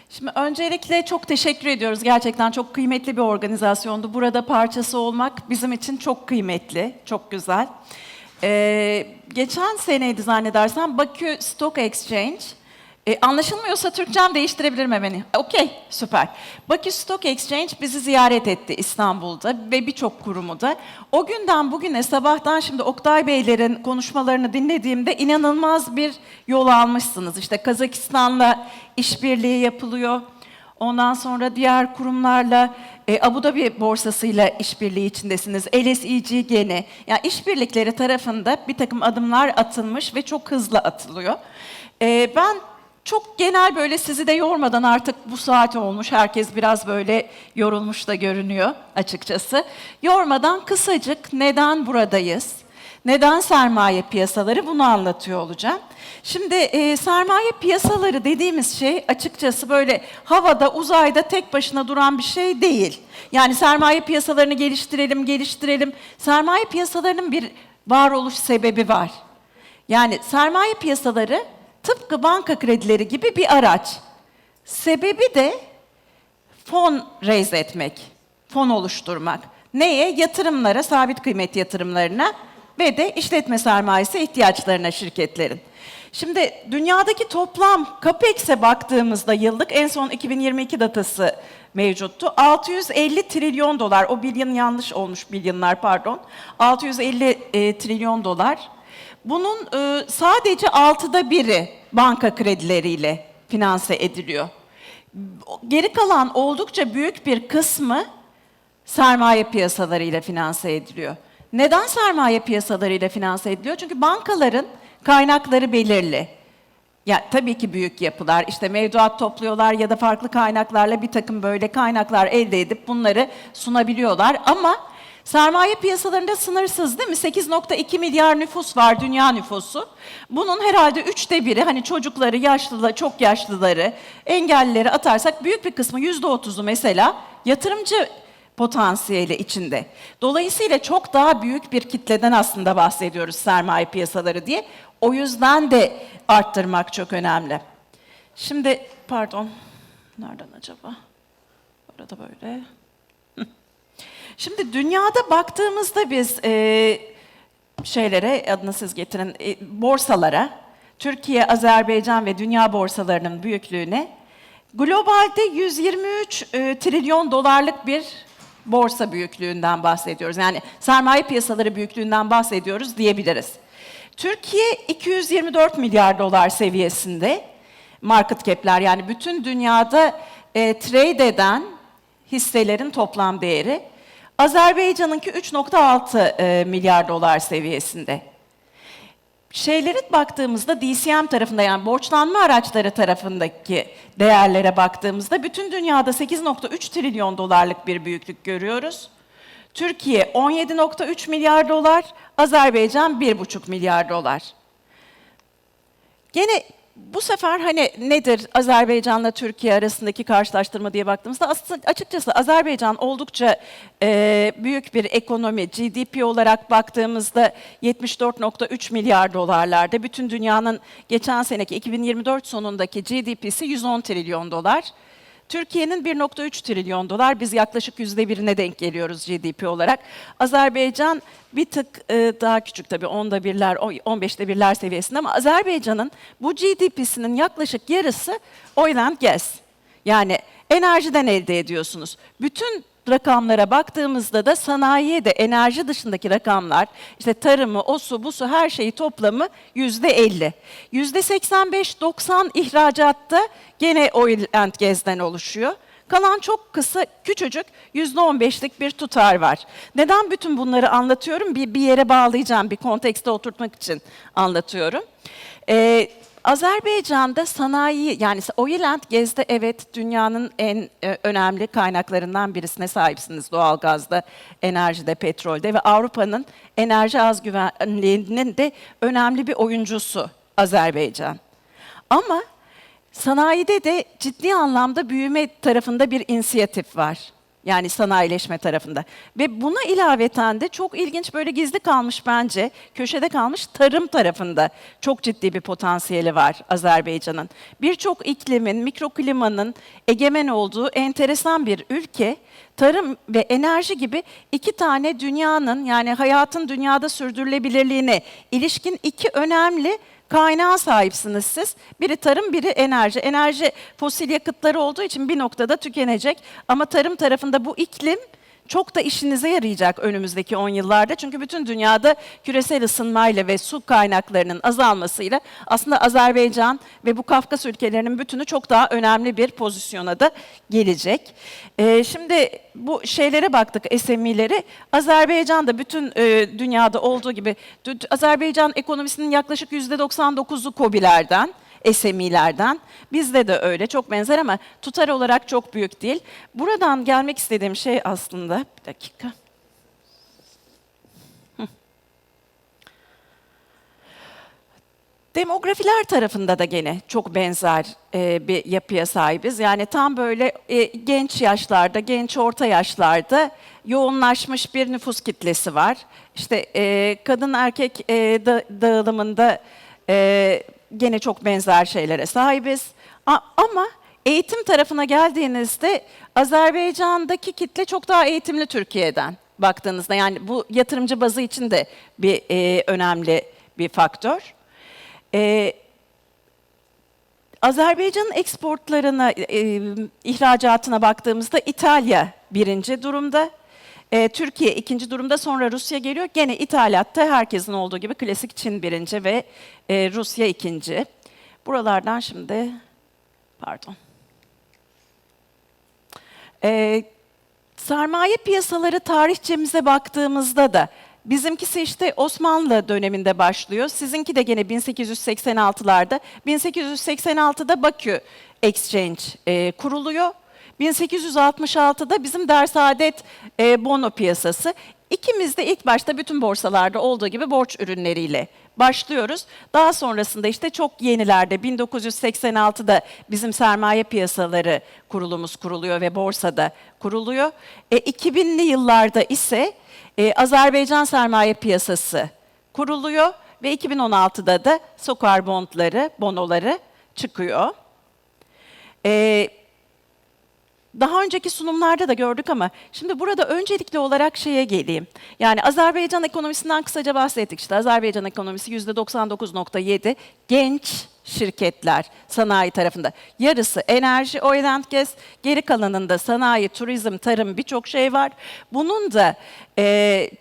Şimdi öncelikle çok teşekkür ediyoruz. Gerçekten çok kıymetli bir organizasyondu. Burada parçası olmak bizim için çok kıymetli, çok güzel. Geçen seneydi zannedersem Bakü Stock Exchange. Anlaşılmıyorsa Türkçem değiştirebilirim hemen. Okey, süper. Bakü Stock Exchange bizi ziyaret etti İstanbul'da ve birçok kurumu da. O günden bugüne sabahtan şimdi Oktay Beylerin konuşmalarını dinlediğimde inanılmaz bir yol almışsınız. İşte Kazakistan'la işbirliği yapılıyor. Ondan sonra diğer kurumlarla Abu Dhabi borsasıyla işbirliği içindesiniz. LSEG gene. Yani işbirlikleri tarafında bir takım adımlar atılmış ve çok hızlı atılıyor. Ben çok genel böyle sizi de yormadan artık bu saat olmuş. Herkes biraz böyle yorulmuş da görünüyor açıkçası. Yormadan kısacık neden buradayız? Neden sermaye piyasaları bunu anlatıyor olacağım. Şimdi sermaye piyasaları dediğimiz şey açıkçası böyle havada, uzayda tek başına duran bir şey değil. Yani sermaye piyasalarını geliştirelim. Sermaye piyasalarının bir varoluş sebebi var. Yani sermaye piyasaları tıpkı banka kredileri gibi bir araç. Sebebi de fon raise etmek, fon oluşturmak. Neye? Yatırımlara, sabit kıymet yatırımlarına ve de işletme sermayesi ihtiyaçlarına şirketlerin. Şimdi dünyadaki toplam CAPEX'e baktığımızda yıllık en son 2022 datası mevcuttu. 650 trilyon dolar, o bilyon yanlış olmuş bilyonlar pardon. 650 trilyon dolar. Bunun sadece 1/6'ı banka kredileriyle finanse ediliyor. Geri kalan oldukça büyük bir kısmı sermaye piyasalarıyla finanse ediliyor. Neden sermaye piyasalarıyla finanse ediliyor? Çünkü bankaların kaynakları belirli. Ya tabii ki büyük yapılar, işte mevduat topluyorlar ya da farklı kaynaklarla bir takım böyle kaynaklar elde edip bunları sunabiliyorlar. Ama sermaye piyasalarında sınırsız değil mi? 8,2 milyar nüfus var, dünya nüfusu. Bunun herhalde 1/3'ü, hani çocukları, yaşlıları, çok yaşlıları, engellileri atarsak büyük bir kısmı, %30'u mesela yatırımcı potansiyeli içinde. Dolayısıyla çok daha büyük bir kitleden aslında bahsediyoruz sermaye piyasaları diye. O yüzden de arttırmak çok önemli. Şimdi, pardon, nereden acaba? Orada böyle. Şimdi dünyada baktığımızda biz şeylere, adını siz getirin, borsalara, Türkiye, Azerbaycan ve dünya borsalarının büyüklüğüne, globalde 123 trilyon dolarlık bir borsa büyüklüğünden bahsediyoruz. Yani sermaye piyasaları büyüklüğünden bahsediyoruz diyebiliriz. Türkiye 224 milyar dolar seviyesinde market cap'ler, yani bütün dünyada trade eden hisselerin toplam değeri. Azerbaycan'ınki 3,6 milyar dolar seviyesinde. Şeylere baktığımızda DCM tarafında, yani borçlanma araçları tarafındaki değerlere baktığımızda bütün dünyada 8,3 trilyon dolarlık bir büyüklük görüyoruz. Türkiye 17,3 milyar dolar, Azerbaycan 1,5 milyar dolar. Gene bu sefer hani nedir Azerbaycan'la Türkiye arasındaki karşılaştırma diye baktığımızda aslında açıkçası Azerbaycan oldukça büyük bir ekonomi. GDP olarak baktığımızda 74,3 milyar dolarlarda. Bütün dünyanın geçen seneki 2024 sonundaki GDP'si 110 trilyon dolar. Türkiye'nin 1,3 trilyon dolar, biz yaklaşık %1'ine denk geliyoruz GDP olarak. Azerbaycan bir tık daha küçük tabii, 10'da birler, 15'te birler seviyesinde, ama Azerbaycan'ın bu GDP'sinin yaklaşık yarısı oil and gas. Yani enerjiden elde ediyorsunuz. Bütün rakamlara baktığımızda da sanayiye de enerji dışındaki rakamlar, işte tarımı, o su, bu su, her şeyi toplamı %50. %85-90 ihracatta gene oil and gas'den oluşuyor. Kalan çok kısa, küçücük %15'lik bir tutar var. Neden bütün bunları anlatıyorum? Bir yere bağlayacağım, bir kontekste oturtmak için anlatıyorum. Azerbaycan'da sanayi, yani oil and gas'de evet dünyanın en önemli kaynaklarından birisine sahipsiniz. Doğalgazda, enerjide, petrolde ve Avrupa'nın enerji az güvenliğinin de önemli bir oyuncusu Azerbaycan. Ama sanayide de ciddi anlamda büyüme tarafında bir inisiyatif var. Yani sanayileşme tarafında. Ve buna ilaveten de çok ilginç, böyle gizli kalmış bence, köşede kalmış tarım tarafında çok ciddi bir potansiyeli var Azerbaycan'ın. Birçok iklimin, mikroklimanın egemen olduğu enteresan bir ülke. Tarım ve enerji gibi iki tane dünyanın, yani hayatın dünyada sürdürülebilirliğine ilişkin iki önemli kaynağa sahipsiniz siz. Biri tarım, biri enerji. Enerji fosil yakıtları olduğu için bir noktada tükenecek. Ama tarım tarafında bu iklim çok da işinize yarayacak önümüzdeki 10 yıllarda. Çünkü bütün dünyada küresel ısınmayla ve su kaynaklarının azalmasıyla aslında Azerbaycan ve bu Kafkas ülkelerinin bütünü çok daha önemli bir pozisyona da gelecek. Şimdi bu şeylere baktık, SME'lere. Azerbaycan da bütün dünyada olduğu gibi, Azerbaycan ekonomisinin yaklaşık %99'u KOBİ'lerden, SME'lerden. Bizde de öyle, çok benzer ama tutar olarak çok büyük değil. Buradan gelmek istediğim şey aslında, bir dakika. Demografiler tarafında da gene çok benzer bir yapıya sahibiz. Yani tam böyle genç yaşlarda, genç orta yaşlarda yoğunlaşmış bir nüfus kitlesi var. İşte kadın erkek dağılımında gene çok benzer şeylere sahibiz. Ama eğitim tarafına geldiğinizde Azerbaycan'daki kitle çok daha eğitimli Türkiye'den baktığınızda. Yani bu yatırımcı bazı için de bir önemli bir faktör. Azerbaycan'ın eksportlarına, ihracatına baktığımızda İtalya birinci durumda, Türkiye ikinci durumda, sonra Rusya geliyor. Gene ithalatta herkesin olduğu gibi klasik Çin birinci ve Rusya ikinci. Buralardan şimdi, pardon. Sermaye piyasaları tarihçemize baktığımızda da bizimkisi işte Osmanlı döneminde başlıyor. Sizinki de gene 1886'larda. 1886'da Bakü Exchange kuruluyor. 1866'da bizim Dersaadet bono piyasası. İkimiz de ilk başta bütün borsalarda olduğu gibi borç ürünleriyle başlıyoruz. Daha sonrasında işte çok yenilerde 1986'da bizim sermaye piyasaları kurulumuz kuruluyor ve borsada kuruluyor. 2000'li yıllarda ise Azerbaycan sermaye piyasası kuruluyor ve 2016'da da SOKAR bondları, bonoları çıkıyor. Daha önceki sunumlarda da gördük ama şimdi burada öncelikli olarak şeye geleyim. Yani Azerbaycan ekonomisinden kısaca bahsettik. İşte Azerbaycan ekonomisi %99.7 genç şirketler sanayi tarafında. Yarısı enerji, oil and gas, geri kalanında sanayi, turizm, tarım, birçok şey var. Bunun da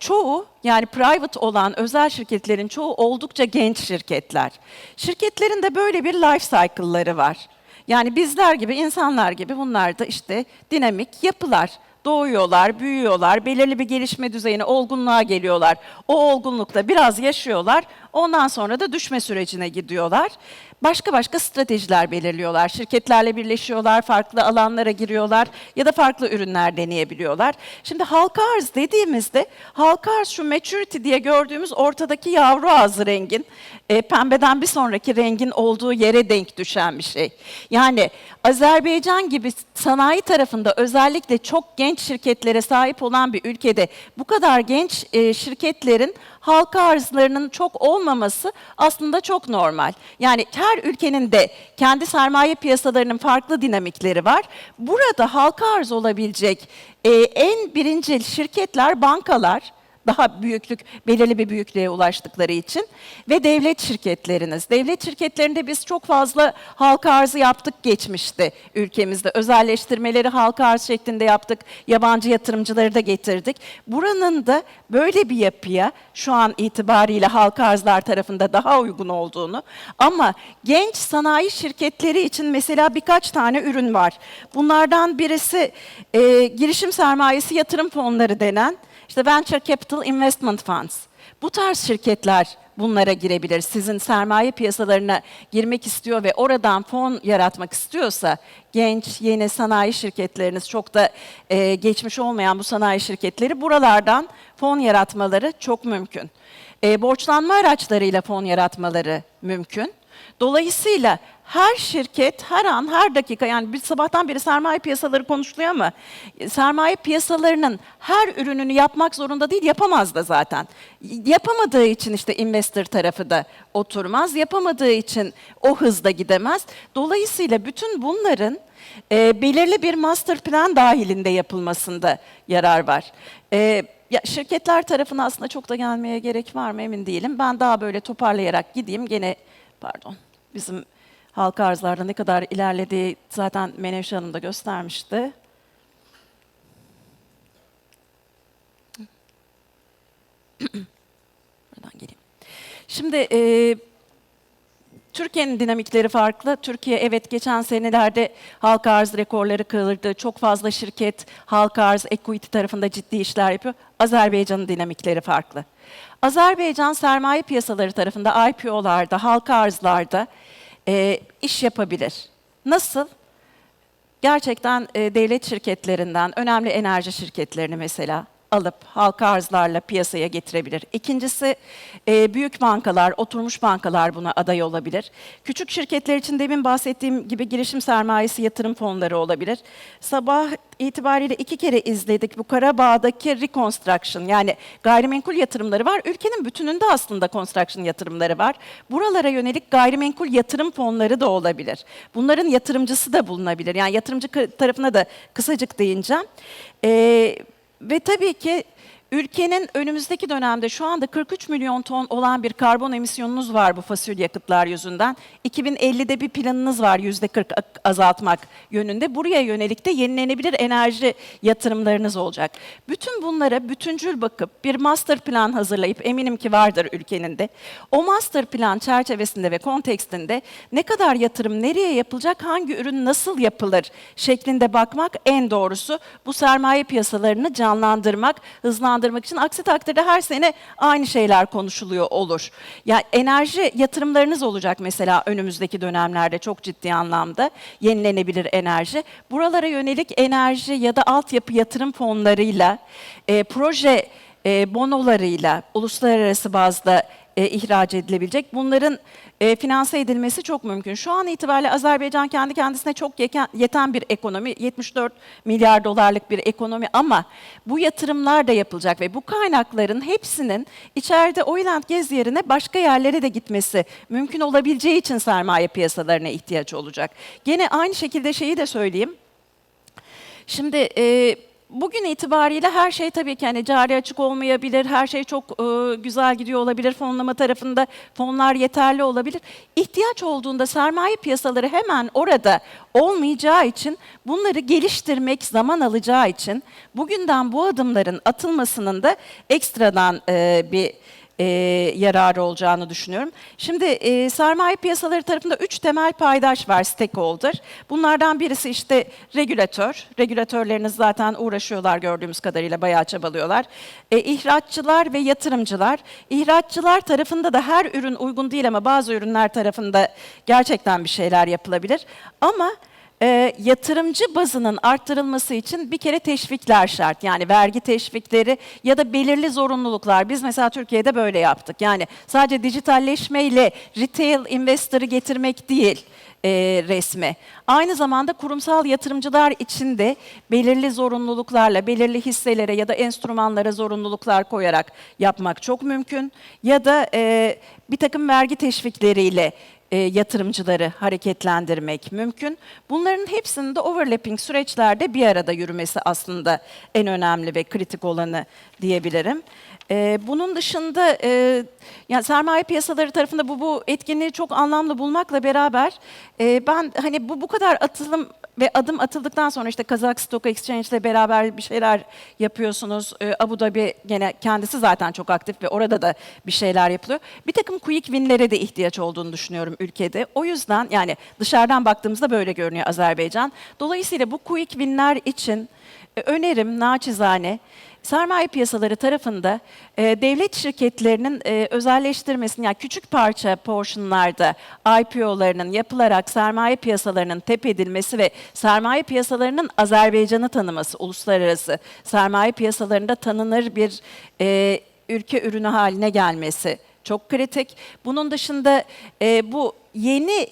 çoğu, yani private olan özel şirketlerin çoğu oldukça genç şirketler. Şirketlerin de böyle bir life cycle'ları var. Yani bizler gibi, insanlar gibi bunlar da işte dinamik yapılar. Doğuyorlar, büyüyorlar, belirli bir gelişme düzeyine, olgunluğa geliyorlar. O olgunlukta biraz yaşıyorlar, ondan sonra da düşme sürecine gidiyorlar. Başka stratejiler belirliyorlar. Şirketlerle birleşiyorlar, farklı alanlara giriyorlar ya da farklı ürünler deneyebiliyorlar. Şimdi halka arz dediğimizde, halka arz şu maturity diye gördüğümüz ortadaki yavru ağzı rengin, pembeden bir sonraki rengin olduğu yere denk düşen bir şey. Yani Azerbaycan gibi sanayi tarafında özellikle çok genç şirketlere sahip olan bir ülkede bu kadar genç şirketlerin halka arzlarının çok olmaması aslında çok normal. Yani her ülkenin de kendi sermaye piyasalarının farklı dinamikleri var. Burada halka arz olabilecek en birincil şirketler bankalar, daha belirli bir büyüklüğe ulaştıkları için ve devlet şirketleriniz. Devlet şirketlerinde biz çok fazla halka arzı yaptık geçmişte ülkemizde. Özelleştirmeleri halka arz şeklinde yaptık. Yabancı yatırımcıları da getirdik. Buranın da böyle bir yapıya şu an itibariyle halka arzlar tarafında daha uygun olduğunu, ama genç sanayi şirketleri için mesela birkaç tane ürün var. Bunlardan birisi girişim sermayesi yatırım fonları denen, İşte Venture Capital Investment Funds. Bu tarz şirketler bunlara girebilir. Sizin sermaye piyasalarına girmek istiyor ve oradan fon yaratmak istiyorsa, genç, yeni sanayi şirketleriniz, çok da geçmiş olmayan bu sanayi şirketleri, buralardan fon yaratmaları çok mümkün. Borçlanma araçlarıyla fon yaratmaları mümkün. Dolayısıyla her şirket her an, her dakika, yani biz sabahtan beri sermaye piyasaları konuşuluyor ama sermaye piyasalarının her ürününü yapmak zorunda değil, yapamaz da zaten. Yapamadığı için işte investor tarafı da oturmaz, yapamadığı için o hızda gidemez. Dolayısıyla bütün bunların belirli bir master plan dahilinde yapılmasında yarar var. Ya şirketler tarafına aslında çok da gelmeye gerek var mı emin değilim. Ben daha böyle toparlayarak gideyim. Gene bizim halka arzlarda ne kadar ilerlediği zaten Menevşe Hanım da göstermişti. Buradan geleyim. Şimdi Türkiye'nin dinamikleri farklı. Türkiye evet geçen senelerde halka arz rekorları kırdı. Çok fazla şirket halka arz, equity tarafında ciddi işler yapıyor. Azerbaycan'ın dinamikleri farklı. Azerbaycan sermaye piyasaları tarafında IPO'larda, halka arzlarda iş yapabilir. Nasıl? Gerçekten devlet şirketlerinden, önemli enerji şirketlerini mesela alıp halka arzlarla piyasaya getirebilir. İkincisi, büyük bankalar, oturmuş bankalar buna aday olabilir. Küçük şirketler için demin bahsettiğim gibi girişim sermayesi yatırım fonları olabilir. Sabah itibariyle 2 kere izledik bu Karabağ'daki reconstruction, yani gayrimenkul yatırımları var. Ülkenin bütününde aslında construction yatırımları var. Buralara yönelik gayrimenkul yatırım fonları da olabilir. Bunların yatırımcısı da bulunabilir. Yani yatırımcı tarafına da kısacık değineceğim. Ve tabii ki ülkenin önümüzdeki dönemde şu anda 43 milyon ton olan bir karbon emisyonunuz var bu fosil yakıtlar yüzünden. 2050'de bir planınız var %40 azaltmak yönünde. Buraya yönelik de yenilenebilir enerji yatırımlarınız olacak. Bütün bunlara bütüncül bakıp bir master plan hazırlayıp, eminim ki vardır ülkenin de, o master plan çerçevesinde ve kontekstinde ne kadar yatırım nereye yapılacak, hangi ürün nasıl yapılır şeklinde bakmak en doğrusu. Bu sermaye piyasalarını canlandırmak, hızlandırmak için. Aksi takdirde her sene aynı şeyler konuşuluyor olur. Yani enerji yatırımlarınız olacak mesela önümüzdeki dönemlerde çok ciddi anlamda, yenilenebilir enerji. Buralara yönelik enerji ya da altyapı yatırım fonlarıyla, proje bonolarıyla uluslararası bazda ihraç edilebilecek. Bunların finanse edilmesi çok mümkün. Şu an itibariyle Azerbaycan kendi kendisine çok yeten bir ekonomi, 74 milyar dolarlık bir ekonomi, ama bu yatırımlar da yapılacak ve bu kaynakların hepsinin içeride oil and gas yerine başka yerlere de gitmesi mümkün olabileceği için sermaye piyasalarına ihtiyaç olacak. Gene aynı şekilde şeyi de söyleyeyim. Şimdi bugün itibariyle her şey tabii ki hani cari açık olmayabilir, her şey çok güzel gidiyor olabilir, fonlama tarafında fonlar yeterli olabilir. İhtiyaç olduğunda sermaye piyasaları hemen orada olmayacağı için, bunları geliştirmek zaman alacağı için bugünden bu adımların atılmasının da ekstradan bir yararı olacağını düşünüyorum. Şimdi sermaye piyasaları tarafında 3 temel paydaş var, stakeholder. Bunlardan birisi işte regülatör. Regülatörleriniz zaten uğraşıyorlar gördüğümüz kadarıyla, bayağı çabalıyorlar. İhraççılar ve yatırımcılar. İhraççılar tarafında da her ürün uygun değil ama bazı ürünler tarafında gerçekten bir şeyler yapılabilir. Ama yatırımcı bazının arttırılması için bir kere teşvikler şart. Yani vergi teşvikleri ya da belirli zorunluluklar. Biz mesela Türkiye'de böyle yaptık. Yani sadece dijitalleşmeyle retail investor'ı getirmek değil resmi. Aynı zamanda kurumsal yatırımcılar için de belirli zorunluluklarla, belirli hisselere ya da enstrümanlara zorunluluklar koyarak yapmak çok mümkün. Ya da bir takım vergi teşvikleriyle yatırımcıları hareketlendirmek mümkün. Bunların hepsinin de overlapping süreçlerde bir arada yürümesi aslında en önemli ve kritik olanı diyebilirim. Bunun dışında yani sermaye piyasaları tarafında bu etkinliği çok anlamlı bulmakla beraber ben hani bu kadar atılım ve adım atıldıktan sonra işte Kazak Stock Exchange ile beraber bir şeyler yapıyorsunuz. Abu Dhabi gene kendisi zaten çok aktif ve orada da bir şeyler yapılıyor. Bir takım quick win'lere de ihtiyaç olduğunu düşünüyorum ülkede. O yüzden yani dışarıdan baktığımızda böyle görünüyor Azerbaycan. Dolayısıyla bu quick win'ler için önerim naçizane sermaye piyasaları tarafında devlet şirketlerinin özelleştirmesini, yani küçük parça portionlarda IPO'larının yapılarak sermaye piyasalarının tepedilmesi ve sermaye piyasalarının Azerbaycan'ı tanıması, uluslararası sermaye piyasalarında tanınır bir ülke ürünü haline gelmesi çok kritik. Bunun dışında bu yeni,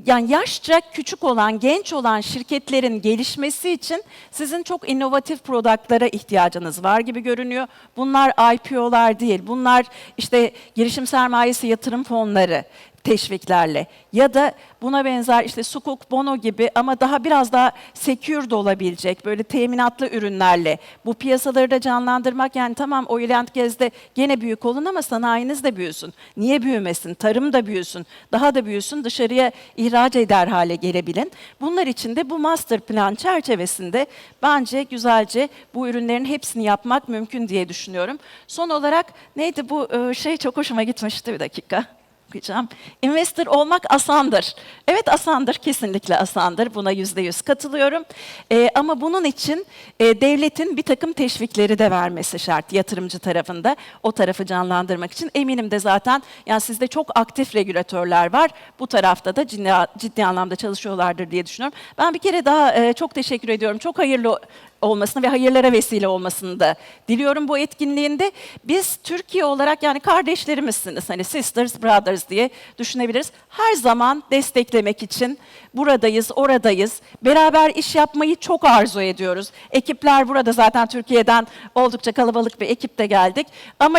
yani yaşça küçük olan, genç olan şirketlerin gelişmesi için sizin çok inovatif product'lara ihtiyacınız var gibi görünüyor. Bunlar IPO'lar değil, bunlar işte girişim sermayesi yatırım fonları teşviklerle ya da buna benzer işte sukuk, bono gibi ama biraz daha secure de olabilecek böyle teminatlı ürünlerle bu piyasaları da canlandırmak. Yani tamam, oil and gas'de gene büyük olun ama sanayiniz de büyüsün. Niye büyümesin? Tarım da büyüsün, daha da büyüsün, dışarıya ihraç eder hale gelebilin. Bunlar için de bu master plan çerçevesinde bence güzelce bu ürünlerin hepsini yapmak mümkün diye düşünüyorum. Son olarak neydi bu çok hoşuma gitmişti, bir dakika. Investor olmak asandır. Evet, asandır, kesinlikle asandır. Buna %100 katılıyorum. Ama bunun için devletin bir takım teşvikleri de vermesi şart yatırımcı tarafında. O tarafı canlandırmak için. Eminim de zaten yani sizde çok aktif regülatörler var. Bu tarafta da ciddi anlamda çalışıyorlardır diye düşünüyorum. Ben bir kere daha çok teşekkür ediyorum. Çok hayırlı olmasını ve hayırlara vesile olmasını da diliyorum bu etkinliğinde. Biz Türkiye olarak, yani kardeşlerimizsiniz, hani sisters, brothers diye düşünebiliriz. Her zaman desteklemek için buradayız, oradayız. Beraber iş yapmayı çok arzu ediyoruz. Ekipler burada, zaten Türkiye'den oldukça kalabalık bir ekiple geldik. Ama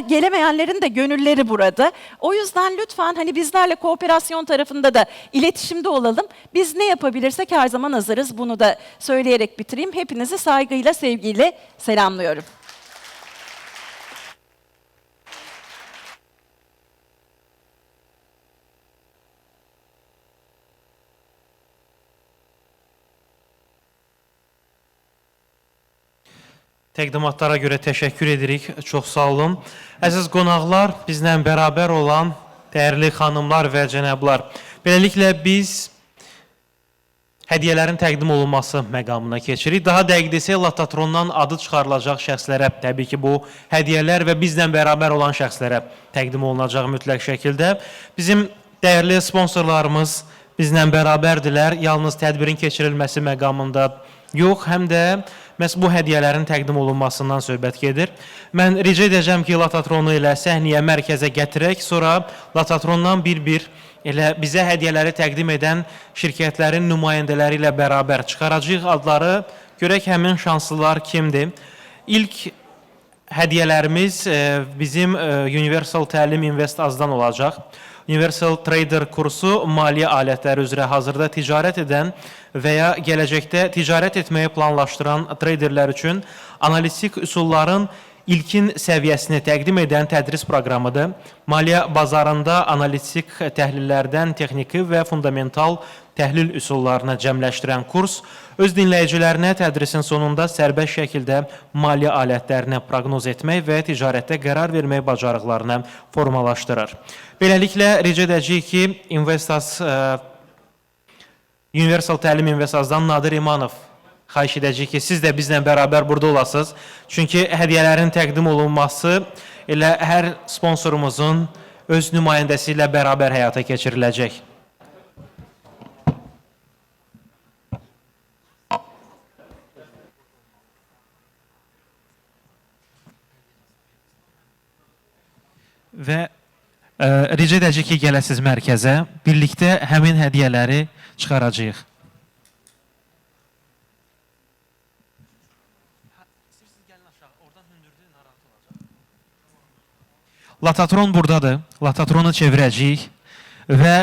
gelemeyenlerin de gönülleri burada. O yüzden lütfen hani bizlerle kooperasyon tarafında da iletişimde olalım. Biz ne yapabilirsek her zaman hazırız. Bunu da söyleyerek bitireyim. Hepinizi saygıyla, sevgiyle selamlıyorum. Təqdimatlara görə təşəkkür edirik. Çox sağ olun. Əziz qonaqlar, bizlə bərabər olan dəyərli xanımlar və cənablar. Beləliklə biz hədiyyələrin təqdim olunması məqamına keçirik. Daha dəqiq desək, Latatrondan adı çıxarılacaq şəxslərə, təbii ki, bu hədiyyələr və bizlə bərabər olan şəxslərə təqdim olunacaq mütləq şəkildə. Bizim dəyərli sponsorlarımız bizlə bərabərdirlər. Yalnız tədbirin keçirilməsi məqamında yox, həm də məhz bu hədiyyələrin təqdim olunmasından söhbət gedir. Mən rica edəcəm ki, Latatronu ilə səhnəyə, mərkəzə gətirək, sonra Latatrondan bir-bir elə bizə hədiyyələri təqdim edən şirkətlərin nümayəndələri ilə bərabər çıxaracağıq adları. Görək həmin şanslılar kimdir? İlk hədiyyələrimiz bizim Universal Təlim Invest Azdan olacaq. Universal Trader kursu maliyyə alətləri üzrə hazırda ticarət edən və ya gələcəkdə ticarət etməyi planlaşdıran traderlər üçün analitik üsulların ilkin səviyyəsini təqdim edən tədris proqramıdır. Maliyyə bazarında analitik təhlillərdən texniki və fundamental təhlil üsullarını cəmləşdirən kurs öz dinləyicilərinə tədrisin sonunda sərbəst şəkildə maliyyə alətlərini proqnoz etmək və ticarətdə qərar vermək bacarıqlarını formalaşdırır. Beləliklə, rica edəcəyik ki, Universal Təlim İnvestazdan Nadir İmanov xahiş edəcəyik ki, siz də bizlə bərabər burada olasınız. Çünki hədiyyələrin təqdim olunması elə hər sponsorumuzun öz nümayəndəsi ilə bərabər həyata keçiriləcək. Və rica edəcək ki, gələsiz mərkəzə, birlikdə həmin hədiyyələri çıxaracağıq. Latatron buradadır. Latatronu çevirəcəyik və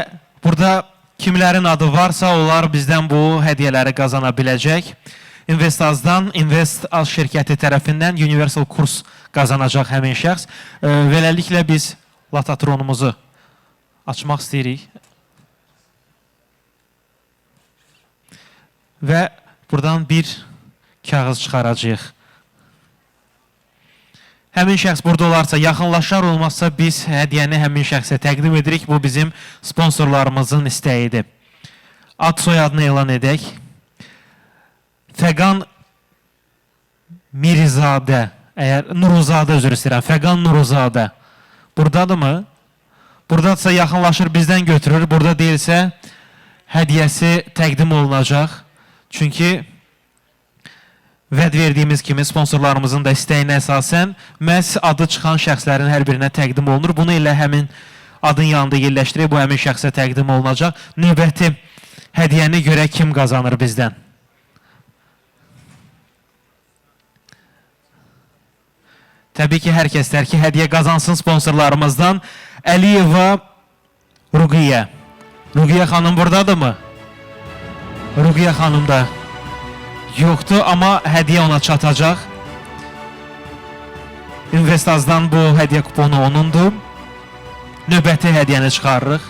burada kimlərin adı varsa, onlar bizdən bu hədiyyələri qazana biləcək. Investazdan, Investaz şirkəti tərəfindən Universal kurs qazanacaq həmin şəxs. Beləliklə biz Latatronumuzu açmaq istəyirik. Və buradan bir kağız çıxaracağıq. Həmin şəxs burada olarsa, yaxınlaşar olmazsa biz hədiyyəni həmin şəxsə təqdim edirik. Bu bizim sponsorlarımızın istəyidir. Ad soyadını elan edək. Fəqan Mirizadə, Nuruzadə üzr istəyirəm, Fəqan Nuruzadə. Buradadır mı? Buradadırsa yaxınlaşır, bizdən götürür. Burada deyilsə, hədiyyəsi təqdim olunacaq. Çünki Vəd verdiyimiz kimi sponsorlarımızın da istəyinə əsasən məhz adı çıxan şəxslərin hər birinə təqdim olunur. Bunu elə həmin adın yanında yerləşdirək, bu həmin şəxsə təqdim olunacaq. Növbəti hədiyyəni görə kim qazanır bizdən? Təbii ki, hər kəs istər ki, hədiyyə qazansın sponsorlarımızdan. Əliyeva Ruqiyyə. Ruqiyyə xanım buradadırmı? Ruqiyyə xanım da yoxdur, amma hədiyyə ona çatacaq. İnvestazdan bu hədiyyə kuponu onundur. Növbəti hədiyyəni çıxarırıq.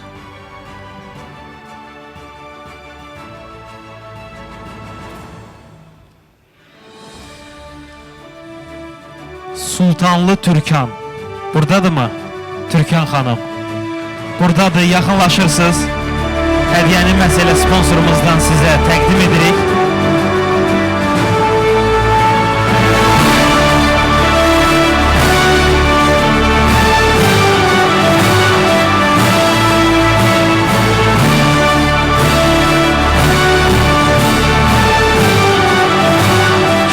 Sultanlı Türkan. Buradadırmı? Türkan xanım. Buradadır, yaxınlaşırsınız. Hədiyyəni məsələ sponsorumuzdan sizə təqdim edirik.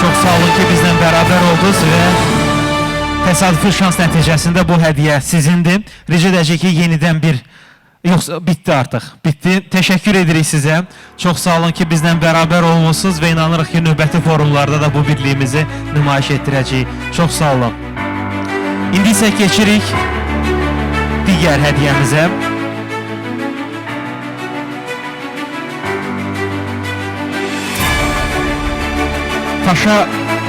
Çox sağ olun ki, bizlə bərabər oldunuz və təsadüfi şans nəticəsində bu hədiyyə sizindir. Rica edəcək ki, yenidən bir... Yoxsa, bitdi artıq, bitdi. Təşəkkür edirik sizə. Çox sağ olun ki, bizlə bərabər olmuşsunuz və inanırıq ki, növbəti forumlarda da bu birliyimizi nümayiş etdirəcəyik. Çox sağ olun. İndi isə keçirik digər hədiyyəmizə. Paşa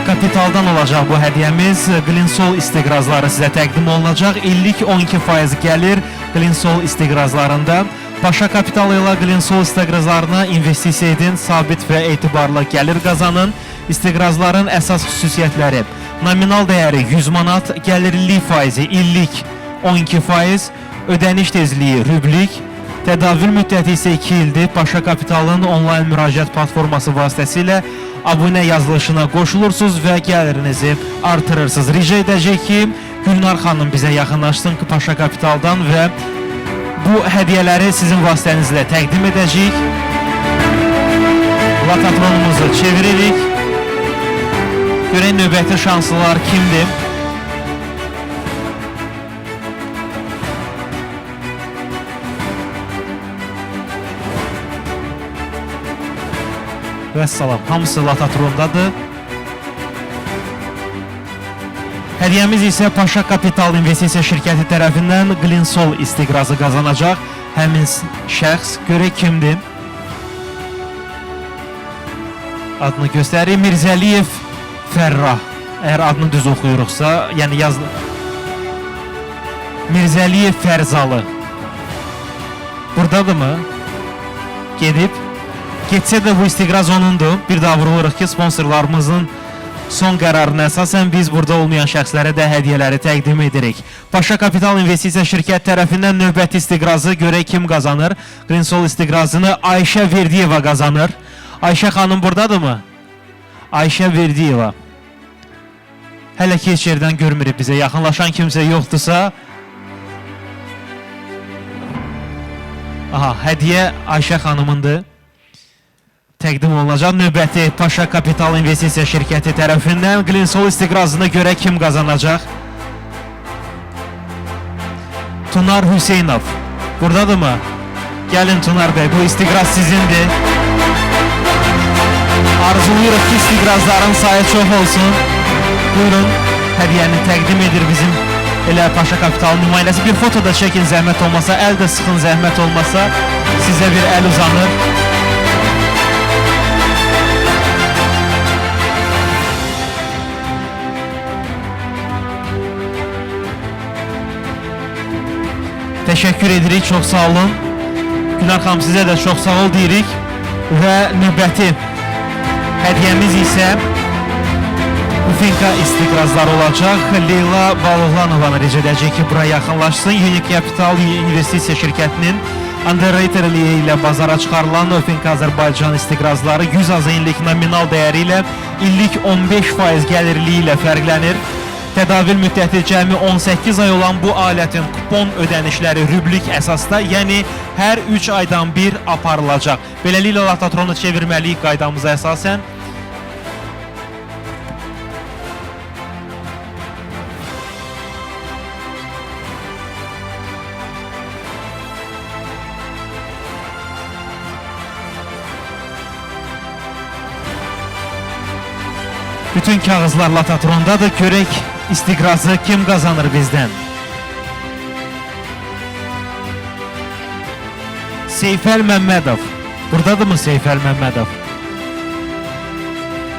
Kapitaldan olacaq bu hədiyyəmiz. Glinsol istiqrazları sizə təqdim olunacaq. İllik 12% gəlir Glinsol istiqrazlarında. Paşa Kapital ilə Glinsol istiqrazlarına investisiya edin, sabit və etibarlı gəlir qazanın. İstiqrazların əsas xüsusiyyətləri: nominal dəyəri 100 manat, gəlirlilik faizi illik 12%, ödəniş tezliyi rüblik, tədavül müddəti isə 2 ildir. Paşa Kapitalın onlayn müraciət platforması vasitəsilə abunə yazılışına qoşulursunuz və gəlirinizi artırırsınız. Rica edəcək ki, Gülnar xanım bizə yaxınlaşsın Paşa Kapitaldan və bu hədiyyələri sizin vasitənizlə təqdim edəcəyik. Latatronumuzu çeviririk. Görək növbəti şanslılar kimdir? Vəssalam, hamısı Latatrondadır. Hədiyyəmiz isə Paşa Kapital İnvestisiya şirkəti tərəfindən Glinsol istiqrazı qazanacaq. Həmin şəxs, görək kimdir? Adını göstərir, Mirzəliyev Fərrah. Əgər adını düz oxuyuruqsa, yəni yazılır. Mirzəliyev Fərzalı. Buradadırmı? Gedib. Getsə də bu istiqraz onundur. Bir daha vuruluruq ki, sponsorlarımızın son qərarına əsasən biz burada olmayan şəxslərə də hədiyyələri təqdim edirik. Paşa Kapital İnvestisiya şirkət tərəfindən növbəti istiqrazı görək kim qazanır. Glinsol istiqrazını Ayşə Verdiyeva qazanır. Ayşə xanım buradadırmı? Ayşə Verdiyeva. Hələ ki, heç yerdən görmürük bizə. Yaxınlaşan kimsə yoxdursa. Aha, hədiyyə Ayşə xanımındır. Təqdim olunacaq. Növbəti Paşa Kapital İnvestisiya şirkəti tərəfindən Glinsol istiqrazını görə kim qazanacaq? Tunar Hüseynov. Buradadırmı? Gəlin Tunar bəy, bu istiqraz sizindir. Arzuluyuruq ki, istiqrazların sayı çox olsun. Buyurun, hədiyyəni təqdim edir bizim elə Paşa Kapital nümayəndəsi. Bir foto da çəkin, zəhmət olmasa, əl də sıxın, zəhmət olmasa. Sizə bir əl uzanır. Təşəkkür edirik, çox sağ olun. Gülər xanım, sizə də çox sağ ol deyirik. Və növbəti hədiyyəmiz isə Ufinka istiqrazları olacaq. Leyla Balıqlanovanı rica edəcək ki, buraya yaxınlaşsın. Unique Capital İnvestisiya şirkətinin underwriterliyi ilə bazara çıxarılan Ufinka Azərbaycan istiqrazları 100 azınlik nominal dəyəri ilə illik 15% gəlirliyi ilə fərqlənir. Tədavül müddəti cəmi 18 ay olan bu alətin kupon ödənişləri rüblik əsasda, yəni hər 3 aydan bir aparılacaq. Beləliklə, Latatronu çevirməliyik qaydamıza əsasən. Bütün kağızlar Latatrondadır. Görək istiqrazı kim qazanır bizdən? Seyfəl Məmmədov. Buradadırmı Seyfəl Məmmədov?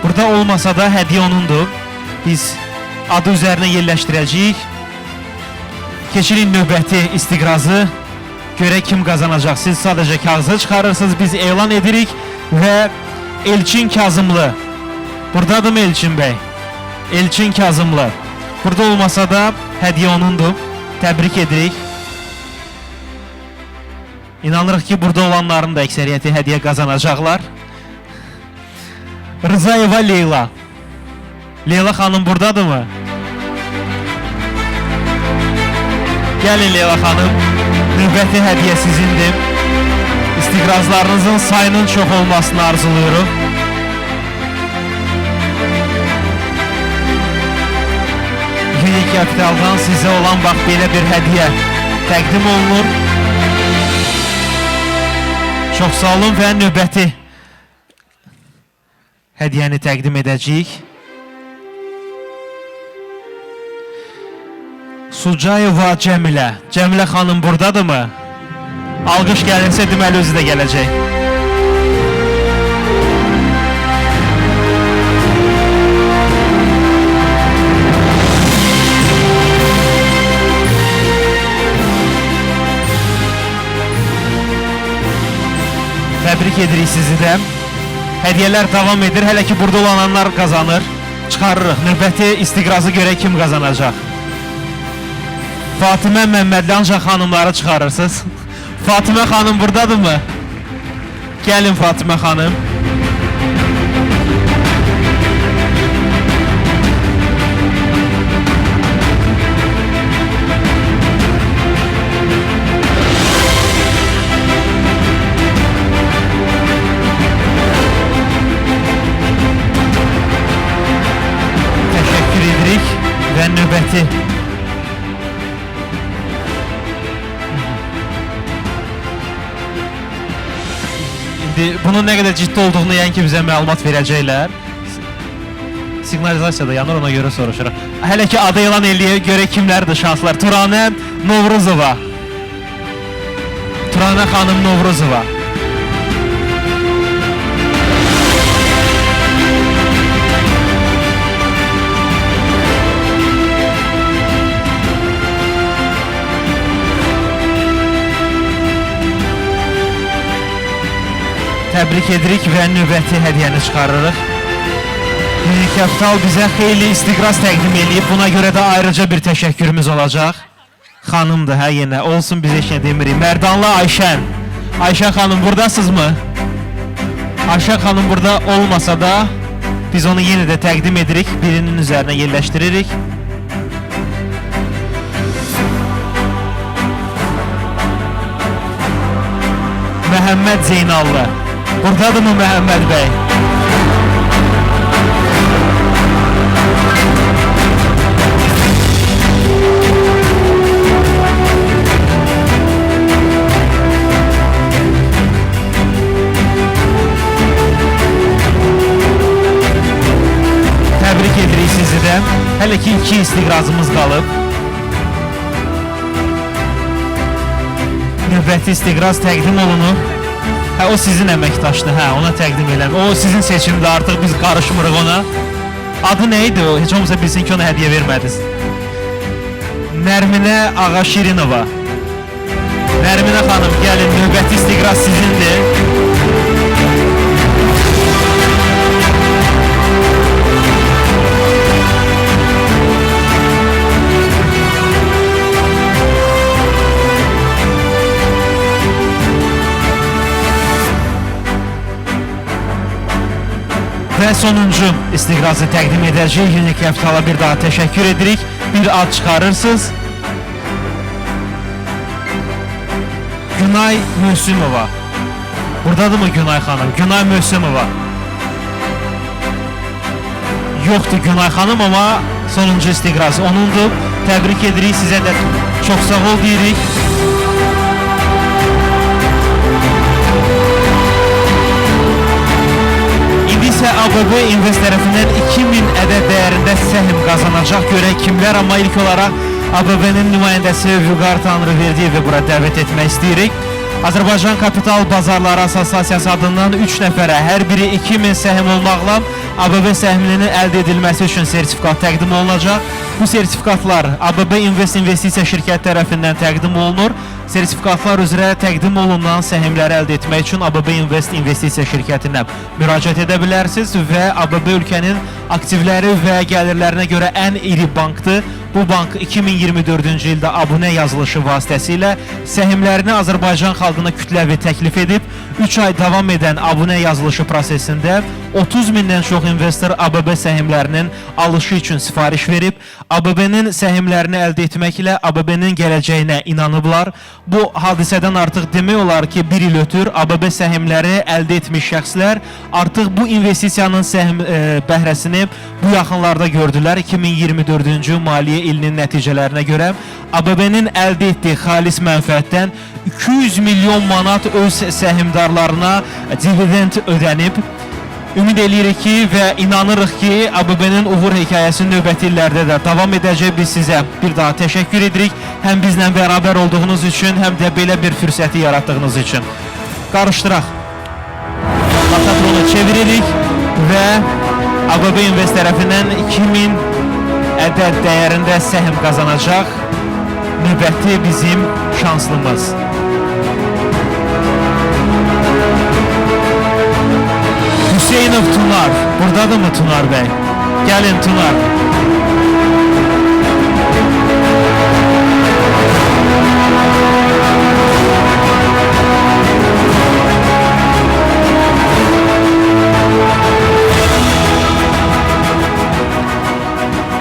Burada olmasa da hədiyyə onundur. Biz adı üzərinə yerləşdirəcəyik. Keçirin növbəti istiqrazı. Görək kim qazanacaq. Siz sadəcə kağızı çıxarırsınız, biz elan edirik və Elçin Kazımlı. Buradadırmı Elçin bəy? Elçin Kazımlı. Burada olmasa da hədiyyə onundur. Təbrik edirik. İnanırıq ki, burada olanların da əksəriyyəti hədiyyə qazanacaqlar. Rızayeva Leyla. Leyla xanım buradadırmı? Gəlin Leyla xanım. Növbəti hədiyyə sizindir. İstiqrazlarınızın sayının çox olmasını arzuluyorum. Unique Capital'dan sizə olan bax belə bir hədiyyə təqdim olunur. Çox sağ olun və növbəti hədiyyəni təqdim edəcəyik. Sucayeva Cəmilə. Cəmilə xanım buradadırmı? Alqış gəlirsə deməli özü də gələcək. Təbrik edirik sizi də. Hədiyyələr davam edir. Hələ ki burada olanlar qazanır. Çıxarırıq. Növbəti istiqrazı görək kim qazanacaq. Fatimə Məmmədli ancaq xanımları çıxarırsınız. Fatimə xanım buradadırmı? Gəlin Fatimə xanım. Təşəkkür edirik və növbəti bunun nə qədər ciddi olduğunu yəni ki bizə məlumat verəcəklər. Siqnalizasiya da yanır, ona görə soruşuram. Hələ ki adı elan eləyə görə kimlərdir şanslar? Turanə Novruzova. Turanə xanım Novruzova. Təbrik edirik və növbəti hədiyyəni çıxarırıq. Unique Capital bizə xeyli istiqraz təqdim edib. Buna görə də ayrıca bir təşəkkürümüz olacaq. Xanımdır, hə yenə. Olsun biz heç nə demirik. Mərdanlı Ayşən. Ayşən xanım buradasınızmı? Ayşən xanım burada olmasa da biz onu yenə də təqdim edirik. Birinin üzərinə yerləşdiririk. Məhəmməd Zeynallı. Buradadırmı Məhəmməd bəy? Təbrik edirik sizi də. Hələ ki 2 istiqrazımız qalıb. Növbəti istiqraz təqdim olunur. Hə, o sizin əməkdaşdır, hə, ona təqdim elədim. O sizin seçimdir, artıq biz qarışmırıq ona. Adı nə idi o? Heç olmasa bilsin ki, ona hədiyyə vermədiniz. Nərminə Ağa Şirinova. Nərminə xanım, gəlin, növbəti istiqraz sizindir. Və sonuncu istiqrazı təqdim edəcək. Unique Capital'a bir daha təşəkkür edirik. Bir ad çıxarırsınız. Günay Möhsümova. Buradadırmı Günay xanım? Günay Möhsümova. Yoxdur Günay xanım, amma sonuncu istiqraz onundur. Təbrik edirik, sizə də çox sağ ol deyirik. İndi isə ABB Invest tərəfindən 2000 ədəd qazanacaq. Görək kimlər, amma ilk olaraq ABB-nin nümayəndəsi Vüqar Tanrıverdiyevi bura dəvət etmək istəyirik. Azərbaycan Kapital Bazarları Assosiasiyası adından 3 nəfərə, hər biri 2000 səhm olmaqla ABB səhminin əldə edilməsi üçün sertifikat təqdim olunacaq. Bu sertifikatlar ABB Invest İnvestisiya şirkəti tərəfindən təqdim olunur. Sertifikatlar üzrə təqdim olunan səhmləri əldə etmək üçün ABB Invest İnvestisiya şirkətinə müraciət edə bilərsiniz və ABB ölkənin aktivləri və gəlirlərinə görə ən iri bankdır. Bu bank 2024-cü ildə abunə yazılışı vasitəsilə səhmlərini Azərbaycan xalqına kütləvi təklif edib, 3 ay davam edən abunə yazılışı prosesində 30 mindən çox investor ABB səhmlərinin alışı üçün sifariş verib, ABB-nin səhmlərini əldə etməklə ABB-nin gələcəyinə inanıblar. Bu hadisədən artıq demək olar ki, bir il ötür ABB səhmləri əldə etmiş şəxslər artıq bu investisiyanın bəhrəsini bu yaxınlarda gördülər. 2024-cü maliyyə ilinin nəticələrinə görə ABB-nin əldə etdiyi xalis mənfəətdən 200 milyon manat öz səhmdarlarına dividend ödənib. Ümid edirik ki və inanırıq ki, ABB-nin uğur hekayəsi növbəti illərdə də davam edəcək. Biz sizə bir daha təşəkkür edirik. Həm bizlə bərabər olduğunuz üçün, həm də belə bir fürsəti yaratdığınız üçün. Qarışdıraq. Latatronu çeviririk və ABB Invest tərəfindən 2000 ədəd dəyərində səhm qazanacaq. Növbəti bizim şanslımız. Hüseynov Tunar. Buradadır mı Tunar bəy? Gəlin Tunar.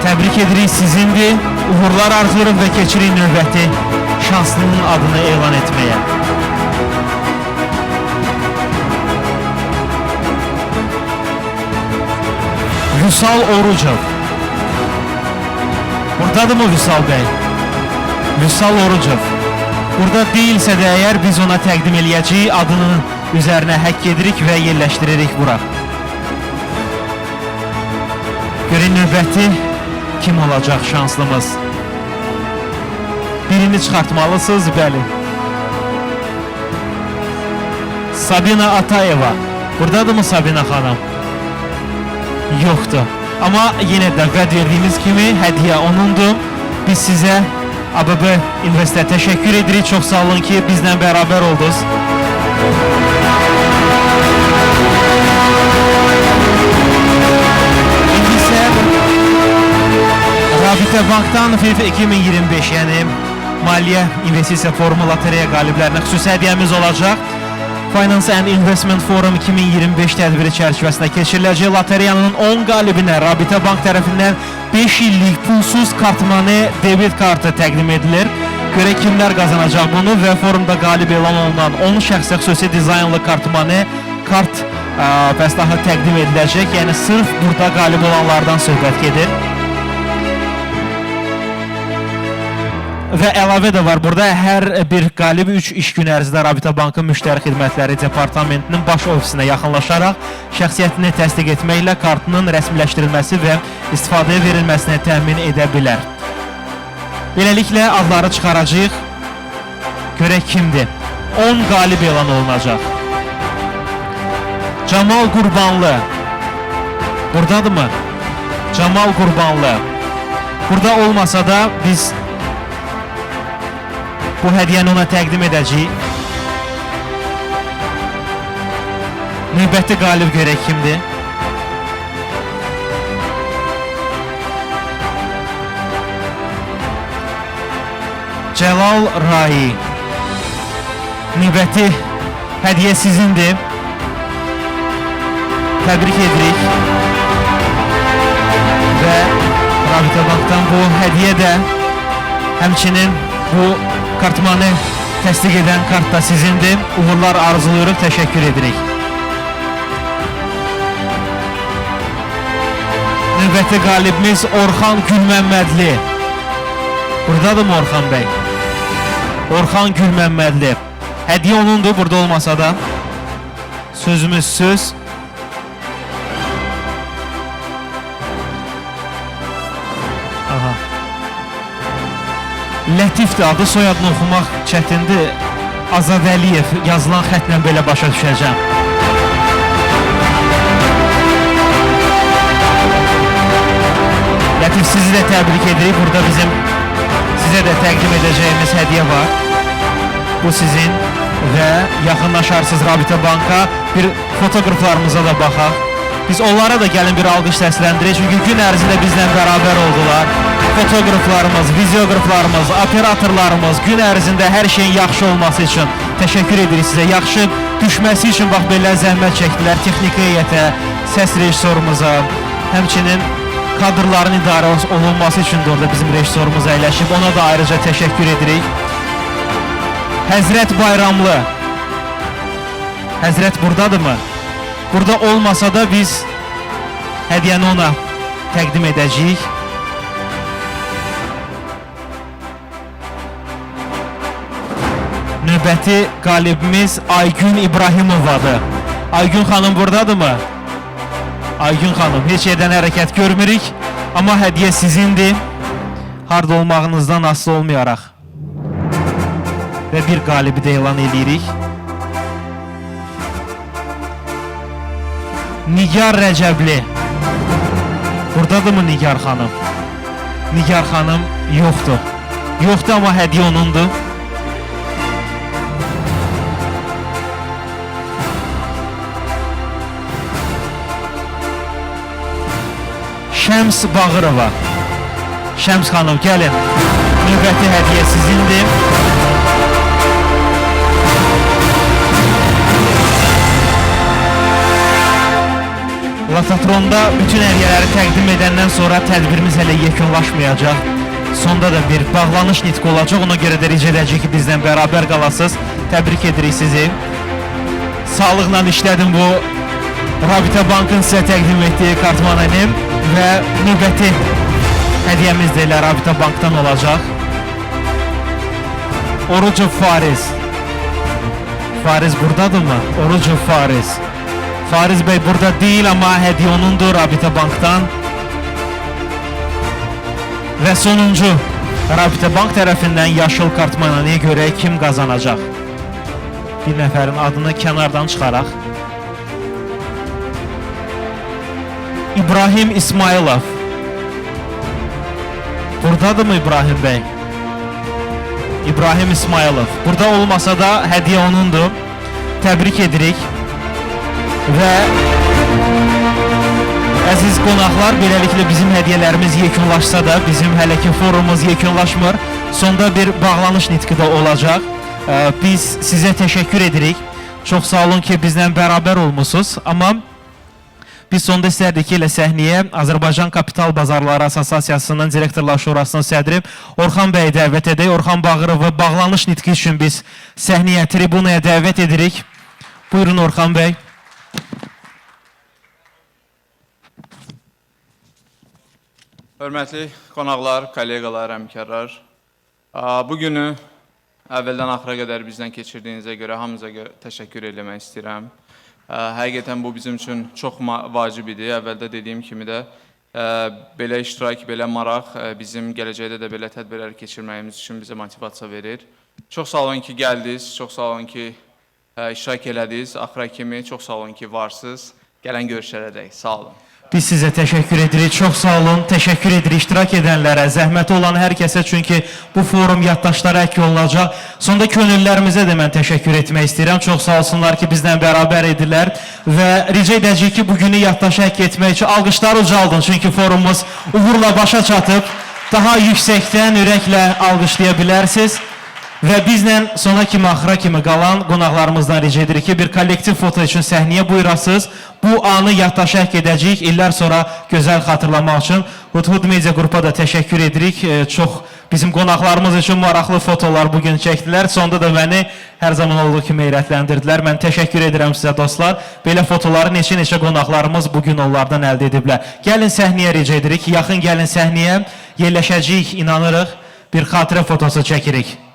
Təbrik edirik, sizindir. Uğurlar arzulayırıq və keçirik növbəti şanslının adını elan etməyə. Vüsal Orucov. Buradadır mı Vüsal bəy? Vüsal Orucov. Burada deyilsə də əgər biz ona təqdim eləyəcəyik, adının üzərinə həkk edirik və yerləşdiririk bura. Görün növbəti kim olacaq şanslımız? Birini çıxartmalısınız, bəli. Sabina Atayeva. Buradadır mı Sabina xanım? Yoxdur. Amma yenə də vəd verdiyimiz kimi hədiyyə onundur. Biz sizə ABB Investə təşəkkür edirik. Çox sağ olun ki, bizlə bərabər oldunuz. İndi isə Rabitə Bankdan FIFA 2025, yəni Maliyyə İnvestisiya Forumu lotereya qaliblərinə xüsusi hədiyyəmiz olacaq. Finance and Investment Forum 2025 tədbiri çərçivəsində keçiriləcək. Lotereyanın 10 qalibinə Rabitə Bank tərəfindən 5 illik pulsuz kartmane debit kartı təqdim edilir. Görək kimlər qazanacaq bunu və forumda qalib elan olunan 10 şəxsə xüsusi dizaynlı kartmane kart pəslahı təqdim ediləcək. Yəni sırf burada qalib olanlardan söhbət gedir. Və əlavə də var, burada hər bir qalib 3 iş gün ərzində Rabitə Bankın Müştəri Xidmətləri Departamentinin baş ofisinə yaxınlaşaraq şəxsiyyətini təsdiq etməklə kartının rəsmiləşdirilməsi və istifadəyə verilməsini təmin edə bilər. Beləliklə adları çıxaracağıq. Görək kimdir? 10 qalib elan olunacaq. Camal Qurbanlı. Buradadır mı? Camal Qurbanlı. Burada olmasa da biz bu hədiyyəni ona təqdim edəcəyik. Növbəti qalib görək kimdir? Cəlal Rai. Növbəti hədiyyə sizindir. Təbrik edirik. Və Rabitə Bankdan bu hədiyyə də həmçinin bu kartmanı təsdiq edən kart da sizindir. Uğurlar arzulayırıq, təşəkkür edirik. Növbəti qalibimiz Orxan Gülməmmədli. Buradadır mı Orxan bəy? Orxan Gülməmmədli. Hədiyyə onundur, burada olmasa da. Sözümüz söz. Lətifdir adı, soyadını oxumaq çətindir. Azadəliyev yazılan xətlə belə başa düşəcəm. Lətif, sizi də təbrik edirik. Burada bizim sizə də təqdim edəcəyimiz hədiyyə var. Bu sizin və yaxınlaşarsınız Rabitə Banka. Bir fotoqraflarımıza da baxaq. Biz onlara da gəlin bir alqış səsləndirək. Çünki gün ərzində bizlə bərabər oldular. Fotoqraflarımız, videoqraflarımız, operatorlarımız gün ərzində hər şeyin yaxşı olması üçün təşəkkür edirik sizə. Yaxşı düşməsi üçün bax belə zəhmət çəkdilər. Texniki heyətə, səs rejissorumuza, həmçinin kadrların idarə olunması üçün də orada bizim rejissorumuz əyləşib. Ona da ayrıca təşəkkür edirik. Həzrət Bayramlı. Həzrət buradadırmı? Burada olmasa da biz hədiyyəni ona təqdim edəcəyik. Növbəti qalibimiz Aygün İbrahimovadır. Aygün xanım buradadırmı? Aygün xanım, heç yerdən hərəkət görmürük, amma hədiyyə sizindir. Harda olmağınızdan asılı olmayaraq. Və bir qalibi də elan edirik. Nigar Rəcəbli. Buradadırmı Nigar xanım? Nigar xanım yoxdur. Yoxdur, amma hədiyyə onundur. Şəms Bağırova. Şəms xanım, gəlin. Növbəti hədiyyə sizindir. Latatronda bütün hədiyyələri təqdim edəndən sonra tədbirimiz hələ yekunlaşmayacaq. Sonda da bir bağlanış nitqi olacaq. Ona görə də rica edəcək ki, bizdən bərabər qalasınız. Təbrik edirik sizi. Sağlıqla işlədim bu Rabitə Bankın sizə təqdim etdiyi kartmananim və növbəti hədiyyəmiz də elə Rabitə Bankdan olacaq. Orucov Fariz. Fariz buradadırmı? Orucov Fariz. Fariz bəy burada deyil, amma hədiyyə onundur Rabitə Bankdan. Və sonuncu, Rabitə Bank tərəfindən yaşıl kartmananiyə görə kim qazanacaq? Bir nəfərin adını kənardan çıxaraq. İbrahim İsmailov. Buradadırmı İbrahim bəy? İbrahim İsmailov. Burada olmasa da hədiyyə onundur. Təbrik edirik. Və əziz qonaqlar, beləliklə bizim hədiyyələrimiz yekunlaşsa da, bizim hələ ki forumumuz yekunlaşmır. Sonda bir bağlanış nitqi də olacaq. Biz sizə təşəkkür edirik. Çox sağ olun ki, bizlə bərabər olmusunuz. Amma biz sonda istərdik ki, elə səhnəyə Azərbaycan Kapital Bazarları Assosiasiyasının Direktorlar Şurasının sədri Orxan bəyi dəvət edək. Orxan Bağırovu bağlanış nitqi üçün biz səhnəyə, tribunaya dəvət edirik. Buyurun Orxan bəy. Hörmətli qonaqlar, kollegalar, həmkarlar, bu günü əvvəldən axıra qədər bizdən keçirdiyinizə görə hamınıza təşəkkür eləmək istəyirəm. Həqiqətən bu bizim üçün çox vacib idi. Əvvəldə dediyim kimi də belə iştirak, belə maraq bizim gələcəkdə də belə tədbirlər keçirməyimiz üçün bizə motivasiya verir. Çox sağ olun ki, gəldiniz, çox sağ olun ki, iştirak elədiniz. Axıra kimi çox sağ olun ki, varsınız. Gələn görüşlərədək. Sağ olun. Biz sizə təşəkkür edirik, çox sağ olun, təşəkkür edirik iştirak edənlərə, zəhməti olan hər kəsə, çünki bu forum yaddaşlara ək olunacaq. Sonda könüllərimizə də mən təşəkkür etmək istəyirəm, çox sağ olsunlar ki, bizdən bərabər edirlər və rica edəcəyik ki, bugünü yaddaşa ək etmək üçün alqışları ucaldın, çünki forumumuz uğurla başa çatıb, daha yüksəkdən ürəklə alqışlaya bilərsiniz. Və bizlə sona kimi, axıra kimi qalan qonaqlarımızdan rica edirik ki, bir kollektiv foto üçün səhnəyə buyurasınız. Bu anı yaddaşa əhk edəcəyik, illər sonra gözəl xatırlamaq üçün. Hudhud Media Qrupa da təşəkkür edirik. Çox bizim qonaqlarımız üçün maraqlı fotolar bugün çəkdilər. Sonda da məni hər zaman olduğu kimi heyrətləndirdilər. Mən təşəkkür edirəm sizə dostlar. Belə fotoları neçə qonaqlarımız bugün onlardan əldə ediblər. Gəlin səhnəyə rica edirik, yaxın gəlin səhnəyə. Yerləşəcəyik, inanırıq, bir xatirə fotosu çəkirik.